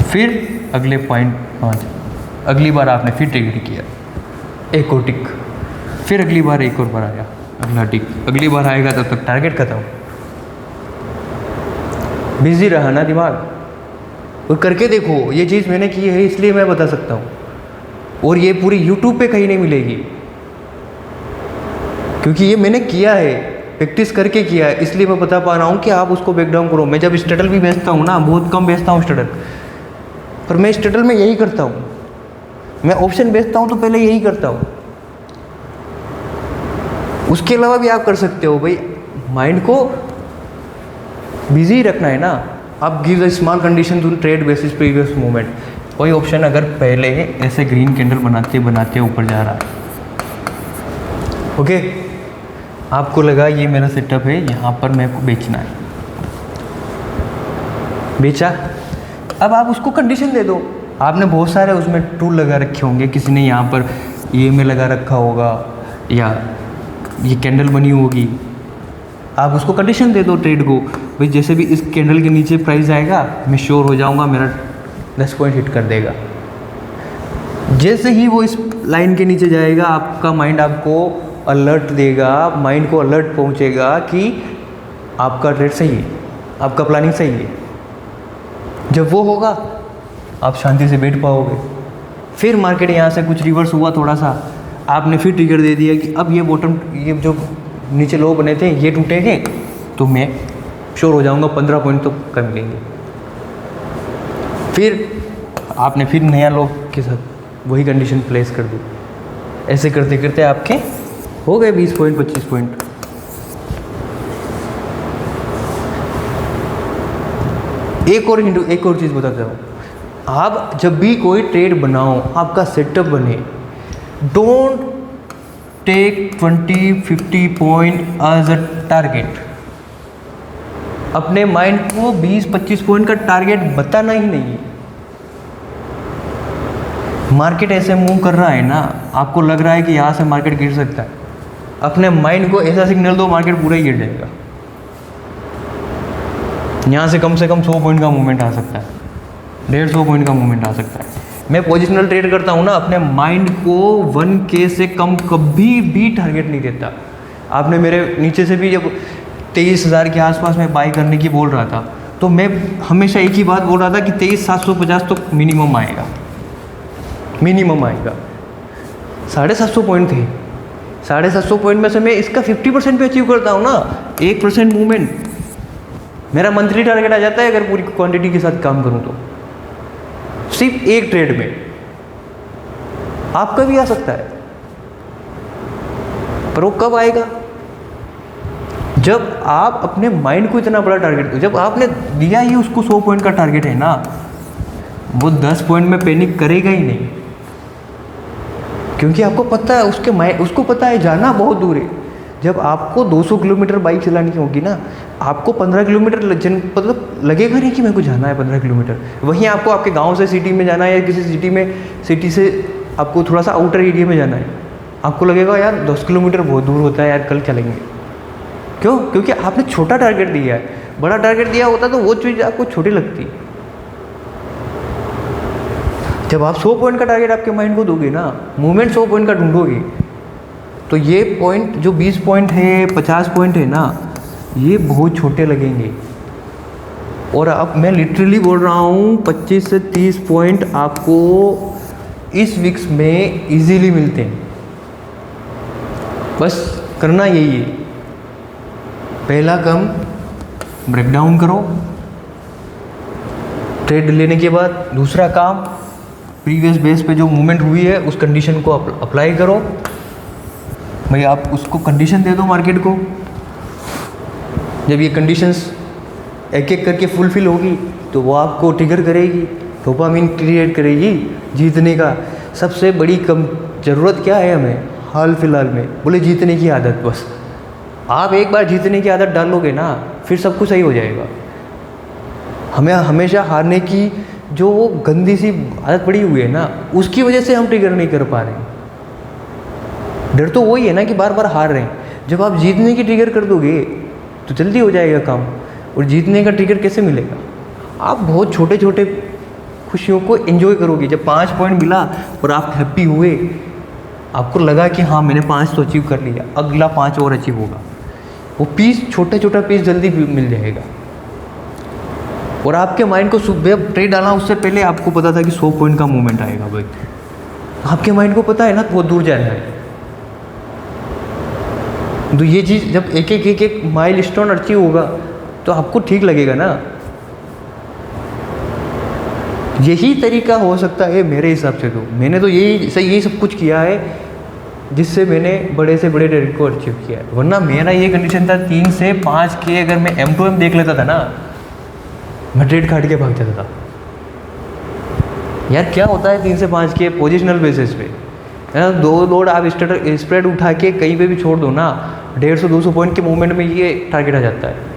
फिर अगले पॉइंट 5, अगली बार आपने फिर ट्रिगर किया, एक और टिक, फिर अगली बार एक और बार आया, अगला टिक, अगली बार आएगा तब तक टारगेट खत्म। बिजी रहा ना दिमाग, और करके देखो। ये चीज़ मैंने की है इसलिए मैं बता सकता हूँ, और ये पूरी यूट्यूब पे कहीं नहीं मिलेगी, क्योंकि ये मैंने किया है, प्रैक्टिस करके किया है, इसलिए मैं बता पा रहा हूँ कि आप उसको ब्रेक डाउन करो। मैं जब स्टडल भी बेचता हूँ ना, बहुत कम बेचता हूँ स्टडल, पर मैं स्टडल में यही करता हूँ। मैं ऑप्शन बेचता हूँ तो पहले यही करता हूँ। उसके अलावा भी आप कर सकते हो भाई, माइंड को बिजी रखना है ना। आप give the small condition to trade basis previous movement. कोई ऑप्शन अगर पहले ऐसे ग्रीन कैंडल बनाते बनाते ऊपर जा रहा है, ओके, आपको लगा ये मेरा सेटअप है, यहाँ पर मेरे को बेचना है, बेचा, अब आप उसको कंडीशन दे दो। आपने बहुत सारे उसमें टूल लगा रखे होंगे, किसी ने यहाँ पर ये में लगा रखा होगा, या ये कैंडल बनी होगी, आप उसको कंडीशन दे दो ट्रेड को, भाई जैसे भी इस कैंडल के नीचे प्राइस आएगा मैं श्योर हो जाऊंगा मेरा 10 पॉइंट हिट कर देगा। जैसे ही वो इस लाइन के नीचे जाएगा आपका माइंड आपको अलर्ट देगा, माइंड को अलर्ट पहुंचेगा कि आपका ट्रेड सही है, आपका प्लानिंग सही है। जब वो होगा आप शांति से बैठ पाओगे। फिर मार्केट यहाँ से कुछ रिवर्स हुआ थोड़ा सा, आपने फिर ट्रिगर दे दिया कि अब ये बॉटम, ये जो नीचे लो बने थे ये टूटेंगे, तो मैं श्योर हो जाऊंगा 15 पॉइंट तो कम मिलेंगे। फिर आपने फिर नया लो के साथ वही कंडीशन प्लेस कर दी। ऐसे करते करते आपके हो गए 20 पॉइंट 25 पॉइंट। एक और चीज़ बताता हूँ, आप जब भी कोई ट्रेड बनाओ, आपका सेटअप बने, don't take 20-50 point as a target. अपने माइंड को 20-25 पॉइंट का टारगेट बताना ही नहीं है। मार्केट ऐसे मूव कर रहा है ना, आपको लग रहा है कि यहाँ से मार्केट गिर सकता है, अपने माइंड को ऐसा सिग्नल दो मार्केट पूरा ही गिर जाएगा। यहाँ से कम 100 पॉइंट का मूवमेंट आ सकता है, 150 पॉइंट का मूवमेंट आ सकता है। मैं पोजिशनल ट्रेड करता हूँ ना, अपने माइंड को 1K से कम कभी भी टारगेट नहीं देता। आपने मेरे नीचे से भी जब 23,000 के आसपास में बाई करने की बोल रहा था, तो मैं हमेशा एक ही बात बोल रहा था कि 23,750 तो मिनिमम आएगा, मिनिमम आएगा। 750 पॉइंट थे, 750 पॉइंट में से मैं इसका 50% पे अचीव करता हूँ ना, 1% मूवमेंट मेरा मंथली टारगेट आ जाता है अगर पूरी क्वांटिटी के साथ काम करूँ तो, सिर्फ एक ट्रेड में। आपका भी आ सकता है, पर वो कब आएगा? जब आप अपने माइंड को इतना बड़ा टारगेट, जब आपने दिया ही उसको 100 पॉइंट का टारगेट है ना, वो 10 पॉइंट में पैनिक करेगा ही नहीं, क्योंकि आपको पता है उसको पता है जाना बहुत दूर है। जब आपको 200 किलोमीटर बाइक चलानी होगी ना, आपको 15 किलोमीटर मतलब लगेगा नहीं कि मेरे को जाना है 15 किलोमीटर। वहीं आपको आपके गांव से सिटी में जाना है, या किसी सिटी से आपको थोड़ा सा आउटर एरिया में जाना है, आपको लगेगा यार 10 किलोमीटर बहुत दूर होता है यार, कल चलेंगे। क्यों? क्योंकि आपने छोटा टारगेट दिया है। बड़ा टारगेट दिया होता तो वो चीज़ आपको छोटी लगती। जब आप 100 पॉइंट का टारगेट आपके माइंड को दोगे ना, मूवमेंट 100 पॉइंट का ढूंढोगे, तो ये पॉइंट जो 20 पॉइंट है 50 पॉइंट है ना, ये बहुत छोटे लगेंगे। और अब मैं लिटरली बोल रहा हूँ 25 से 30 पॉइंट आपको इस विक्स में इजीली मिलते हैं। बस करना यही है, पहला काम ब्रेकडाउन करो ट्रेड लेने के बाद, दूसरा काम प्रीवियस बेस पे जो मूवमेंट हुई है उस कंडीशन को अप्लाई करो। भाई आप उसको कंडीशन दे दो मार्केट को, जब ये कंडीशंस एक एक करके फुलफिल होगी तो वो आपको ट्रिगर करेगी, डोपामिन क्रिएट करेगी जीतने का। सबसे बड़ी कम ज़रूरत क्या है हमें हाल फिलहाल में, बोले जीतने की आदत। बस आप एक बार जीतने की आदत डालोगे ना फिर सब कुछ सही हो जाएगा। हमें हमेशा हारने की जो वो गंदी सी आदत पड़ी हुई है ना, उसकी वजह से हम ट्रिगर नहीं कर पा रहे हैं। डर तो वही है ना कि बार बार हार रहे हैं। जब आप जीतने की ट्रिगर कर दोगे तो जल्दी हो जाएगा काम। और जीतने का ट्रिगर कैसे मिलेगा, आप बहुत छोटे छोटे खुशियों को एंजॉय करोगे। जब 5 पॉइंट मिला और आप हैप्पी हुए, आपको लगा कि हाँ मैंने 5 तो अचीव कर लिया, अगला 5 और अचीव होगा, वो पीस छोटा छोटा पीस जल्दी मिल जाएगा। और आपके माइंड को सुबह ट्रेड डालना उससे पहले आपको पता था कि 100 पॉइंट का मूवमेंट आएगा। भाई आपके माइंड को पता है ना बहुत दूर जाना है। तो ये चीज़ जब एक एक माइलस्टोन अचीव होगा तो आपको ठीक लगेगा ना। यही तरीका हो सकता है मेरे हिसाब से। तो मैंने तो यही सब कुछ किया है जिससे मैंने बड़े से बड़े ट्रेड को अचीव किया है। वरना मेरा ये कंडीशन था 3 से 5 के अगर मैं M2M देख लेता था ना, मैं ट्रेड काट के भाग जाता था। यार क्या होता है 3 से 5 के पोजिशनल बेसिस पे, है ना, 2 लोड आप स्प्रेड उठा के कहीं पे भी छोड़ दो ना, 150-200 पॉइंट के मूवमेंट में ये टारगेट आ जाता है।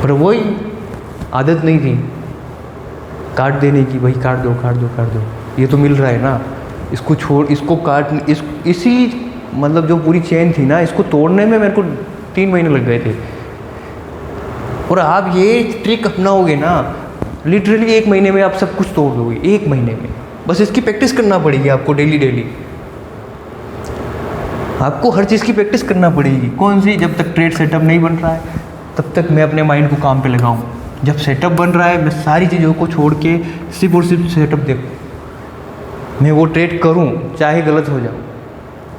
पर वही आदत नहीं थी काट देने की, भाई काट दो काट दो काट दो, ये तो मिल रहा है ना, इसको छोड़, इसको काट, इसी मतलब जो पूरी चेन थी ना, इसको तोड़ने में मेरे को 3 महीने लग गए थे। और आप ये ट्रिक अपनाओगे ना, लिटरली 1 महीने में आप सब कुछ तोड़ दोगे, 1 महीने में। बस इसकी प्रैक्टिस करना पड़ेगी आपको डेली। आपको हर चीज़ की प्रैक्टिस करना पड़ेगी। कौन सी? जब तक ट्रेड सेटअप नहीं बन रहा है तब तक मैं अपने माइंड को काम पे लगाऊं। जब सेटअप बन रहा है मैं सारी चीज़ों को छोड़ के सिर्फ और सिर्फ सेटअप देखूं, मैं वो ट्रेड करूं चाहे गलत हो जाऊं।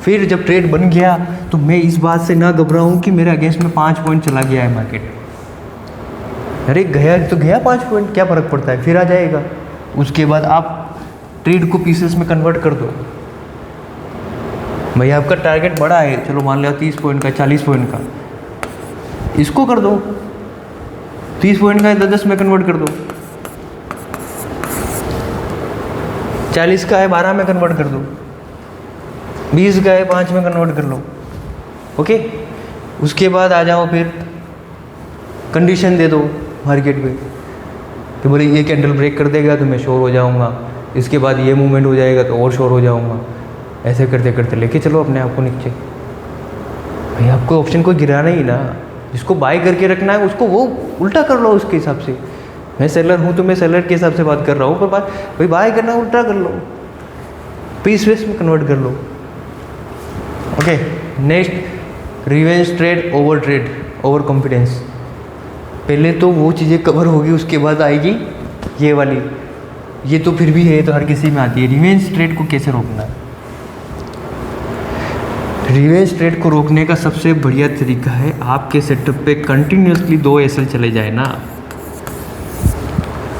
फिर जब ट्रेड बन गया तो मैं इस बात से ना घबराऊं कि मेरे अगेंस्ट में 5 पॉइंट चला गया है मार्केट। अरे गया तो गया 5 पॉइंट, क्या फ़र्क पड़ता है, फिर आ जाएगा। उसके बाद आप ट्रेड को पीसेस में कन्वर्ट कर दो। भाई आपका टारगेट बड़ा है, चलो मान लिया 30 पॉइंट का, 40 पॉइंट का, इसको कर दो 30 पॉइंट का 10 में कन्वर्ट कर दो, 40 का है 12 में कन्वर्ट कर दो, 20 का है 5 में कन्वर्ट कर लो। ओके, उसके बाद आ जाओ फिर कंडीशन दे दो मार्केट में कि बोले ये कैंडल ब्रेक कर देगा तो मैं श्योर हो जाऊंगा, इसके बाद ये मूवमेंट हो जाएगा तो और श्योर हो जाऊंगा। ऐसे करते करते लेके चलो अपने आप को नीचे। भाई आपको ऑप्शन को गिराना ही ना, जिसको बाय करके रखना है उसको वो उल्टा कर लो उसके हिसाब से। मैं सेलर हूँ तो मैं सेलर के हिसाब से बात कर रहा हूँ, पर भाई बाय करना उल्टा कर लो, पीस वेस्ट में कन्वर्ट कर लो। Okay, next revenge trade, overconfidence. पहले तो वो चीज़ें कवर होगी, उसके बाद आएगी ये वाली। ये तो फिर भी है, तो हर किसी में आती है। रिवेंज ट्रेड को कैसे रोकना है? रिवेंज ट्रेड को रोकने का सबसे बढ़िया तरीका है आपके सेटअप पे कंटिन्यूसली 2 SL चले जाए ना।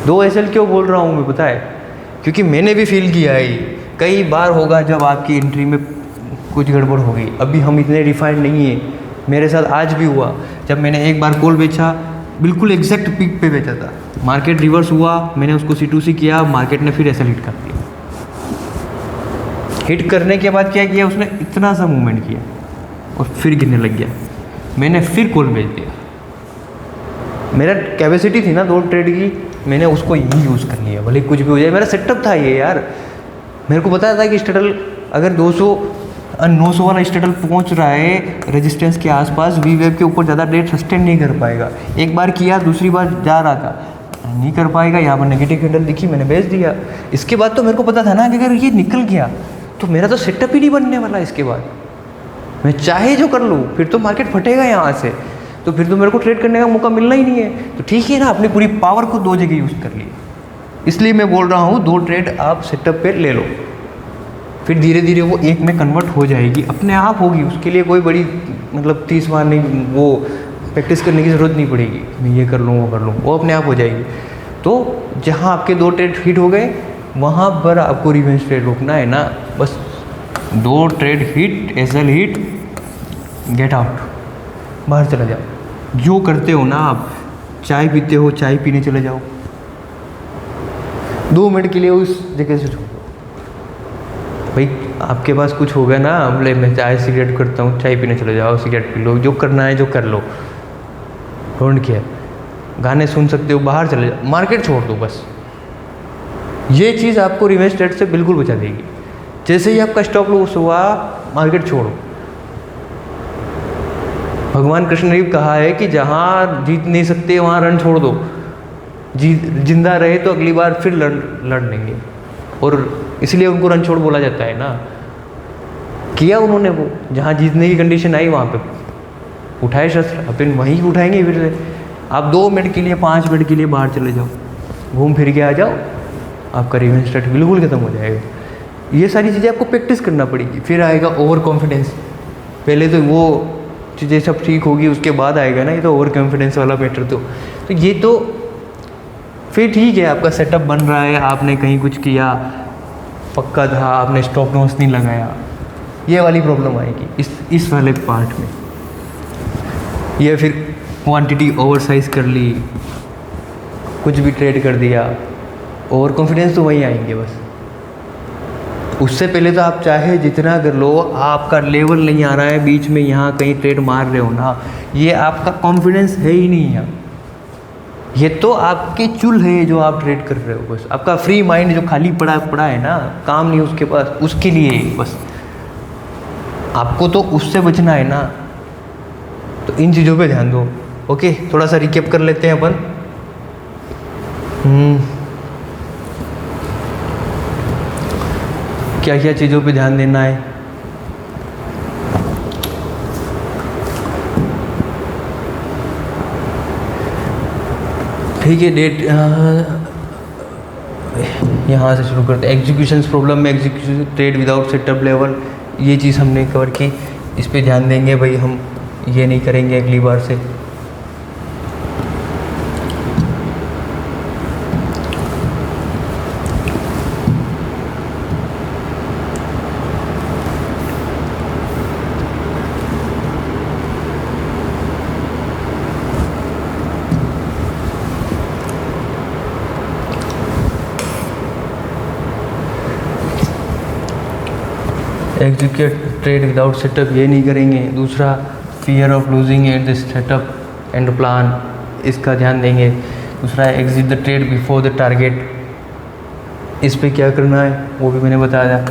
2 SL क्यों बोल रहा हूँ मैं, पता है? क्योंकि मैंने भी फील किया है, कई बार होगा जब आपकी एंट्री में कुछ गड़बड़ हो गई। अभी हम इतने रिफाइंड नहीं है, मेरे साथ आज भी हुआ जब मैंने एक बार कॉल बेचा, बिल्कुल एग्जैक्ट पीक पे बेचा था, मार्केट रिवर्स हुआ, मैंने उसको C2C किया, मार्केट ने फिर SL हिट कर दिया। हिट करने के बाद क्या किया उसने, इतना सा मूवमेंट किया और फिर गिरने लग गया। मैंने फिर कॉल बेच दिया। मेरा कैपेसिटी थी ना 2 ट्रेड की, मैंने उसको यही यूज़ कर लिया, भले कुछ भी हो जाए। मेरा सेटअप था ये यार, मेरे को पता था कि स्टेटल अगर 900 वाला स्टेटल पहुंच रहा है रेजिस्टेंस के आसपास, वी वेव के ऊपर ज़्यादा डेट सस्टेन नहीं कर पाएगा। एक बार किया, दूसरी बार जा रहा था, नहीं कर पाएगा। यहाँ पर नेगेटिव कैंडल दिखी, मैंने बेच दिया। इसके बाद तो मेरे को पता था ना कि अगर ये निकल गया तो मेरा तो सेटअप ही नहीं बनने वाला। इसके बाद मैं चाहे जो कर लूँ फिर तो मार्केट फटेगा यहाँ से। तो फिर तो मेरे को ट्रेड करने का मौका मिलना ही नहीं है। तो ठीक है ना, अपनी पूरी पावर को 2 जगह यूज़ कर लिए। इसलिए मैं बोल रहा हूँ 2 ट्रेड आप सेटअप पे ले लो, फिर धीरे धीरे वो एक में कन्वर्ट हो जाएगी, अपने आप होगी। उसके लिए कोई बड़ी मतलब 30 बार नहीं, वो प्रैक्टिस करने की ज़रूरत नहीं पड़ेगी, मैं ये कर लूँ वो कर लूँ, वो अपने आप हो जाएगी। तो जहाँ आपके 2 ट्रेड हिट हो गए वहाँ पर आपको रिवेंज ट्रेड रोकना है ना, बस 2 trade hit, SL hit, get out, बाहर चला जाओ। जो करते हो ना आप, चाय पीते हो, चाय पीने चले जाओ, 2 मिनट के लिए उस जगह से छोड़ो। भाई आपके पास कुछ हो गया ना, बोले मैं चाय सिगरेट करता हूँ, चाय पीने चले जाओ, सिगरेट पी लो, जो करना है जो कर लो, डोंट केयर। गाने सुन सकते हो, बाहर चले जाओ, मार्केट छोड़ दो बस। ये चीज़ आपको रिवेंज ट्रेड से बिल्कुल बचा देगी। जैसे ही आपका स्टॉप लॉस हुआ, मार्केट छोड़ो। भगवान कृष्ण ने भी कहा है कि जहाँ जीत नहीं सकते वहाँ रन छोड़ दो, जिंदा रहे तो अगली बार फिर लड़ लेंगे। और इसलिए उनको रन छोड़ बोला जाता है ना। किया उन्होंने, वो जहाँ जीतने की कंडीशन आई वहाँ पे उठाए शस्त्र, अपन वहीं उठाएंगे फिर से। आप 2 मिनट के लिए, 5 मिनट के लिए बाहर चले जाओ, घूम फिर के आ जाओ, आपका रिवेंज स्टार्ट बिल्कुल ख़त्म हो जाएगा। ये सारी चीज़ें आपको प्रैक्टिस करना पड़ेगी। फिर आएगा ओवर कॉन्फिडेंस। पहले तो वो चीज़ें सब ठीक होगी, उसके बाद आएगा ना ये तो ओवर कॉन्फिडेंस वाला मैटर। तो ये तो फिर ठीक है, आपका सेटअप बन रहा है, आपने कहीं कुछ किया, पक्का था, आपने स्टॉप लॉस नहीं लगाया, ये वाली प्रॉब्लम आएगी इस वाले पार्ट में। या फिर क्वांटिटी ओवरसाइज कर ली, कुछ भी ट्रेड कर दिया, ओवर कॉन्फिडेंस तो वहीं आएंगे बस। उससे पहले तो आप चाहे जितना कर लो, आपका लेवल नहीं आ रहा है, बीच में यहाँ कहीं ट्रेड मार रहे हो ना, ये आपका कॉन्फिडेंस है ही नहीं है। ये तो आपके चुल है जो आप ट्रेड कर रहे हो, बस आपका फ्री माइंड जो खाली पड़ा है ना, काम नहीं उसके पास, उसके लिए बस। आपको तो उससे बचना है ना, तो इन चीज़ों पे ध्यान दो। ओके, थोड़ा सा रिकेप कर लेते हैं अपन। क्या क्या चीज़ों पे ध्यान देना है। ठीक है, डेट यहाँ से शुरू करते हैं। एग्जीक्यूशन प्रॉब्लम में execution trade without setup level, ये चीज़ हमने कवर की। इस पे ध्यान देंगे भाई, हम ये नहीं करेंगे अगली बार से। एग्जीक्यूट ट्रेड विदाउट सेटअप, ये नहीं करेंगे। दूसरा, fear of losing at the setup and plan, इसका ध्यान देंगे। दूसरा, exit the trade before the target, इस पे क्या करना है वो भी मैंने बताया।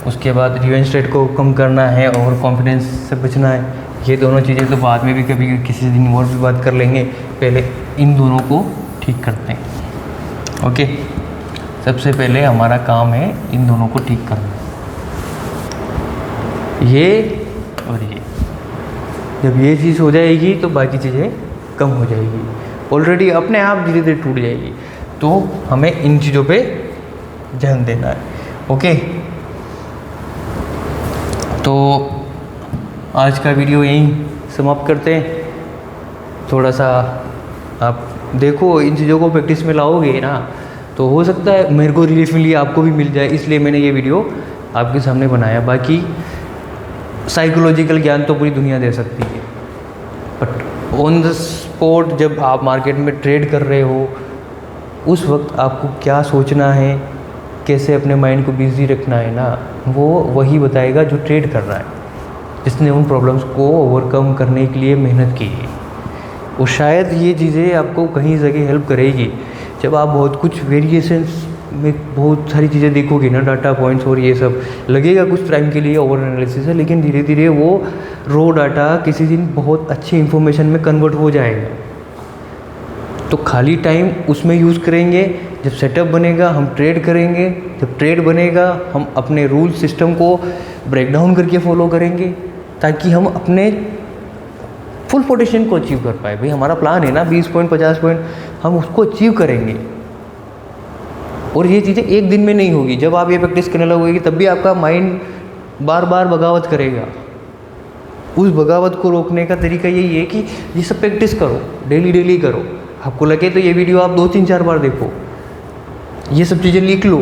उसके बाद रिवेंज ट्रेड को कम करना है, ओवर कॉन्फिडेंस से बचना है। ये दोनों चीज़ें तो बाद में भी कभी किसी दिन और भी बात कर लेंगे, पहले इन दोनों को ठीक करते हैं। ओके, सबसे पहले हमारा काम है इन दोनों को ठीक करना, ये और ये। जब ये चीज़ हो जाएगी तो बाकी चीज़ें कम हो जाएगी, ऑलरेडी अपने आप धीरे धीरे टूट जाएगी। तो हमें इन चीज़ों पे ध्यान देना है। ओके, तो आज का वीडियो यहीं समाप्त करते हैं। थोड़ा सा आप देखो, इन चीज़ों को प्रैक्टिस में लाओगे ना, तो हो सकता है मेरे को रिलीफ मिली, आपको भी मिल जाए, इसलिए मैंने ये वीडियो आपके सामने बनाया। बाकी साइकोलॉजिकल ज्ञान तो पूरी दुनिया दे सकती है, बट ऑन द स्पॉट जब आप मार्केट में ट्रेड कर रहे हो, उस वक्त आपको क्या सोचना है, कैसे अपने माइंड को बिजी रखना है ना, वो वही बताएगा जो ट्रेड कर रहा है, जिसने उन प्रॉब्लम्स को ओवरकम करने के लिए मेहनत की है। और शायद ये चीज़ें आपको कहीं जगह हेल्प करेगी जब आप बहुत कुछ वेरिएशंस में बहुत सारी चीज़ें देखोगे ना, डाटा पॉइंट्स और ये सब। लगेगा कुछ टाइम के लिए ओवर एनालिसिस है, लेकिन धीरे धीरे वो रो डाटा किसी दिन बहुत अच्छी इन्फॉर्मेशन में कन्वर्ट हो जाएगा। तो खाली टाइम उसमें यूज़ करेंगे, जब सेटअप बनेगा हम ट्रेड करेंगे, जब ट्रेड बनेगा हम अपने रूल सिस्टम को ब्रेक डाउन करके फॉलो करेंगे, ताकि हम अपने फुल पोटेंशियल को अचीव कर पाए। भाई हमारा प्लान है ना 20 पॉइंट 50 पॉइंट, हम उसको अचीव करेंगे। और ये चीज़ें एक दिन में नहीं होगी। जब आप ये प्रैक्टिस करने लगोगे तब भी आपका माइंड बार बार बगावत करेगा। उस बगावत को रोकने का तरीका यही है कि ये सब प्रैक्टिस करो, डेली डेली करो। आपको लगे तो ये वीडियो आप 2-3-4 बार देखो, ये सब चीज़ें लिख लो,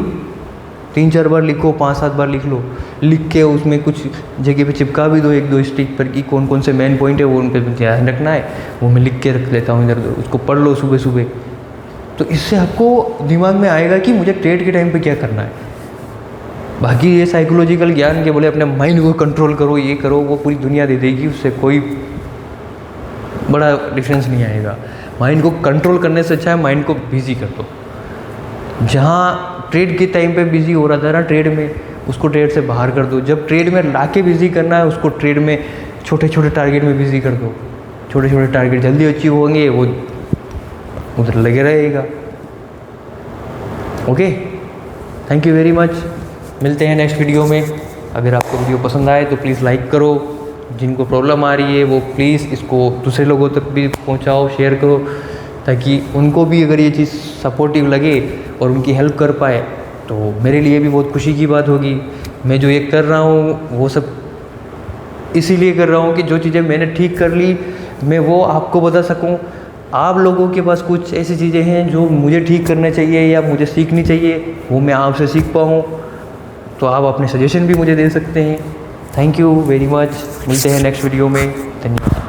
3-4 बार लिखो, 5-7 बार लिख लो। लिख के उसमें कुछ जगह पे चिपका भी दो 1-2 स्टिक पर कि कौन कौन से मेन पॉइंट है वो उन पर ध्यान रखना है, वो मैं लिख के रख लेता हूँ इधर। उसको पढ़ लो सुबह सुबह, तो इससे आपको दिमाग में आएगा कि मुझे ट्रेड के टाइम पे क्या करना है। बाकी ये साइकोलॉजिकल ज्ञान के बोले अपने माइंड को कंट्रोल करो, ये करो, वो पूरी दुनिया दे देगी, उससे कोई बड़ा डिफरेंस नहीं आएगा। माइंड को कंट्रोल करने से अच्छा है माइंड को बिजी कर दो। जहाँ ट्रेड के टाइम पे बिजी हो रहा था ना ट्रेड में, उसको ट्रेड से बाहर कर दो। जब ट्रेड में लाके बिजी करना है उसको ट्रेड में छोटे छोटे टारगेट में बिजी कर दो। छोटे छोटे टारगेट जल्दी अचीव होंगे, वो उधर लगे रहेगा। Okay, thank you very much. मिलते हैं नेक्स्ट वीडियो में। अगर आपको वीडियो पसंद आए तो प्लीज़ लाइक करो। जिनको प्रॉब्लम आ रही है वो प्लीज़ इसको दूसरे लोगों तक भी पहुंचाओ, शेयर करो, ताकि उनको भी अगर ये चीज़ सपोर्टिव लगे और उनकी हेल्प कर पाए तो मेरे लिए भी बहुत खुशी की बात होगी। मैं जो ये कर रहा हूँ वो सब इसीलिए कर रहा हूँ कि जो चीज़ें मैंने ठीक कर ली मैं वो आपको बता सकूँ। आप लोगों के पास कुछ ऐसी चीज़ें हैं जो मुझे ठीक करना चाहिए या मुझे सीखनी चाहिए, वो मैं आपसे सीख पाऊँ, तो आप अपने सजेशन भी मुझे दे सकते हैं। Thank you very much. मिलते हैं नेक्स्ट वीडियो में। धन्यवाद।